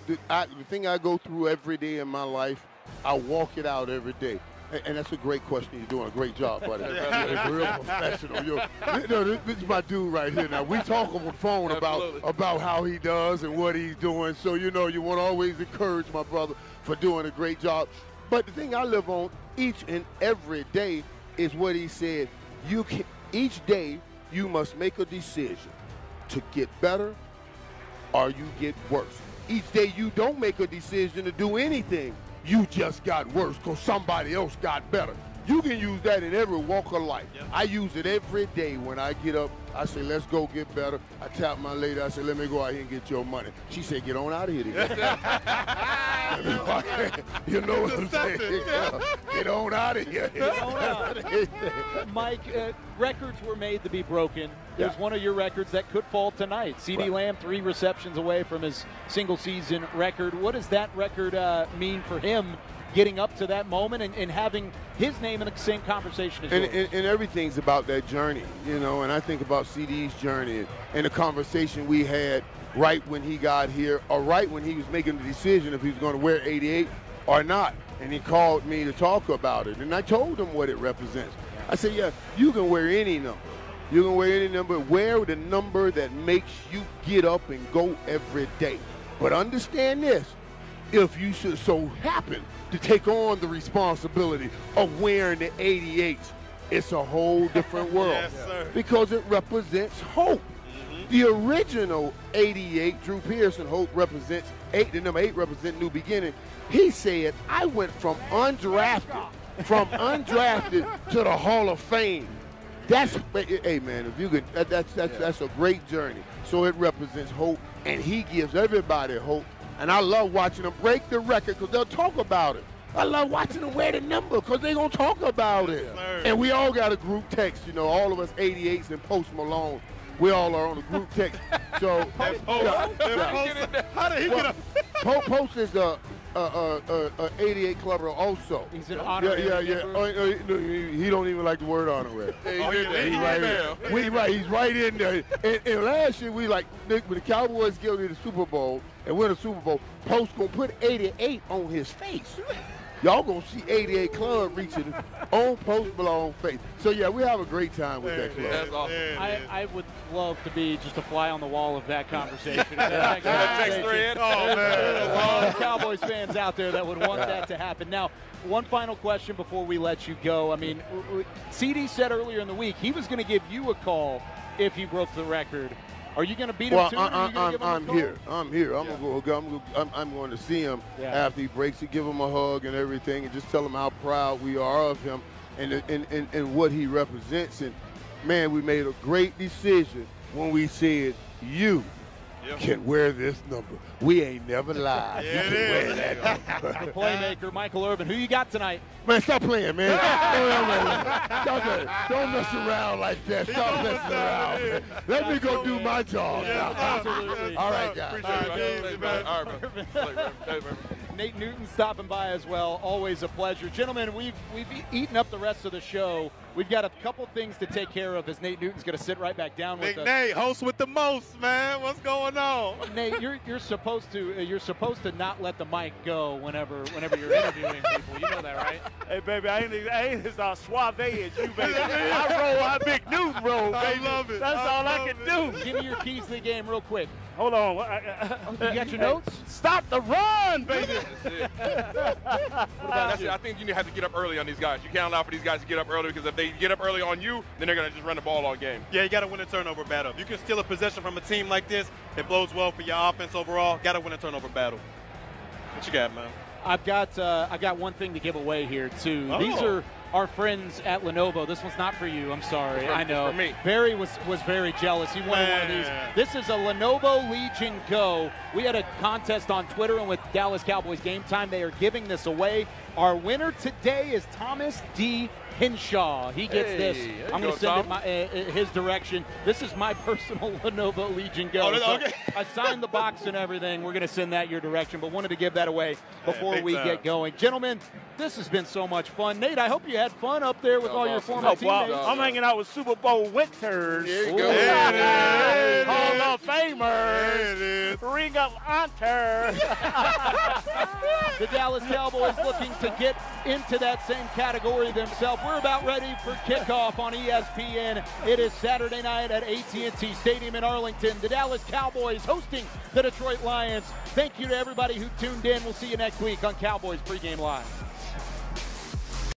The thing I go through every day in my life, I walk it out every day. And that's a great question. You're doing a great job, buddy. You're real professional. This is my dude right here. Now, we talk on the phone about how he does and what he's doing. So, you want to always encourage my brother for doing a great job. But the thing I live on each and every day is what he said. Each day, you must make a decision to get better or you get worse. Each day you don't make a decision to do anything, you just got worse because somebody else got better. You can use that in every walk of life. Yep. I use it every day when I get up. I say, let's go get better. I tap my lady. I say, let me go out here and get your money. She said, get on out of here. You know what I'm saying? Get on out of here. Get on out. Mike, records were made to be broken. There's one of your records that could fall tonight. CeeDee Lamb, 3 receptions away from his single-season record. What does that record mean for him getting up to that moment and having his name in the same conversation as yours? And everything's about that journey, and I think about CeeDee's journey and the conversation we had right when he got here or right when he was making the decision if he was going to wear 88 or not. And he called me to talk about it, and I told him what it represents. I said, yeah, you can wear any number. You can wear any number. Wear the number that makes you get up and go every day. But understand this, if you should so happen to take on the responsibility of wearing the 88s, it's a whole different world. Yes, sir. Because it represents hope. Mm-hmm. The original 88, Drew Pearson, hope represents 8, the number 8 represents new beginning. He said, I went from undrafted to the Hall of Fame. That's, hey man, if you could, that's a great journey. So it represents hope, and he gives everybody hope. And I love watching them break the record because they'll talk about it. I love watching them wear the number because they're going to talk about it. Yes, and we all got a group text, all of us 88s and Post Malone. We all are on a group text. So, how did he get up? Post is a 88 clubber also. He's an honorary. He don't even like the word honorary. He's right in there. And last year when the Cowboys give me the Super Bowl and win the Super Bowl, Post gonna put 88 on his face. Y'all gonna see 88 Club reaching on Post Malone face. So yeah, we have a great time with that club. That's awesome. I would love to be just a fly on the wall of that conversation. Text thread. Oh man, there's a lot of Cowboys fans out there that would want that to happen. Now, one final question before we let you go. I mean, CeeDee said earlier in the week he was going to give you a call if you broke the record. Are you going to beat him too? I'm here. I'm going to see him after he breaks it, give him a hug and everything, and just tell him how proud we are of him and what he represents. And man, we made a great decision when we said you can wear this number. We ain't never lied. You can wear that number. The playmaker, Michael Irvin. Who you got tonight? Man, stop playing, man. Don't mess around like that. Stop messing around, man. Let me go do my job. Absolutely. All right, guys. Nate Newton stopping by as well. Always a pleasure. Gentlemen, we've eaten up the rest of the show. We've got a couple things to take care of as Nate Newton's going to sit right back down with us. Nate, host with the most, man. What's going on? Nate, you're supposed to not let the mic go whenever you're interviewing people. You know that, right? Hey, baby, I ain't as suave as you, baby. I roll how Big Newton roll, baby. I love it. That's all I can do. Give me your keys to the game real quick. Hold on. You got your notes? Stop the run, baby. I think you have to get up early on these guys. You can't allow for these guys to get up early because if they get up early on you, then they're going to just run the ball all game. Yeah, you got to win a turnover battle. If you can steal a possession from a team like this, it blows well for your offense overall. Got to win a turnover battle. What you got, man? I got one thing to give away here too. Oh. These are our friends at Lenovo. This one's not for you. I'm sorry. I know. For me. Barry was very jealous. He wanted one of these. This is a Lenovo Legion Go. We had a contest on Twitter and with Dallas Cowboys Game Time. They are giving this away. Our winner today is Thomas D. Hinshaw. He gets this. I'm going to send it his direction. This is my personal Lenovo Legion Go. Okay. I signed the box and everything. We're going to send that your direction, but wanted to give that away before we get going. Gentlemen, this has been so much fun. Nate, I hope you had fun up there with all your former teammates. I'm hanging out with Super Bowl winners. There you go. Hall of Famers. Ring of Honor. The Dallas Cowboys looking to get into that same category themselves. We're about ready for kickoff on ESPN. It is Saturday night at AT&T Stadium in Arlington. The Dallas Cowboys hosting the Detroit Lions. Thank you to everybody who tuned in. We'll see you next week on Cowboys Pregame Live.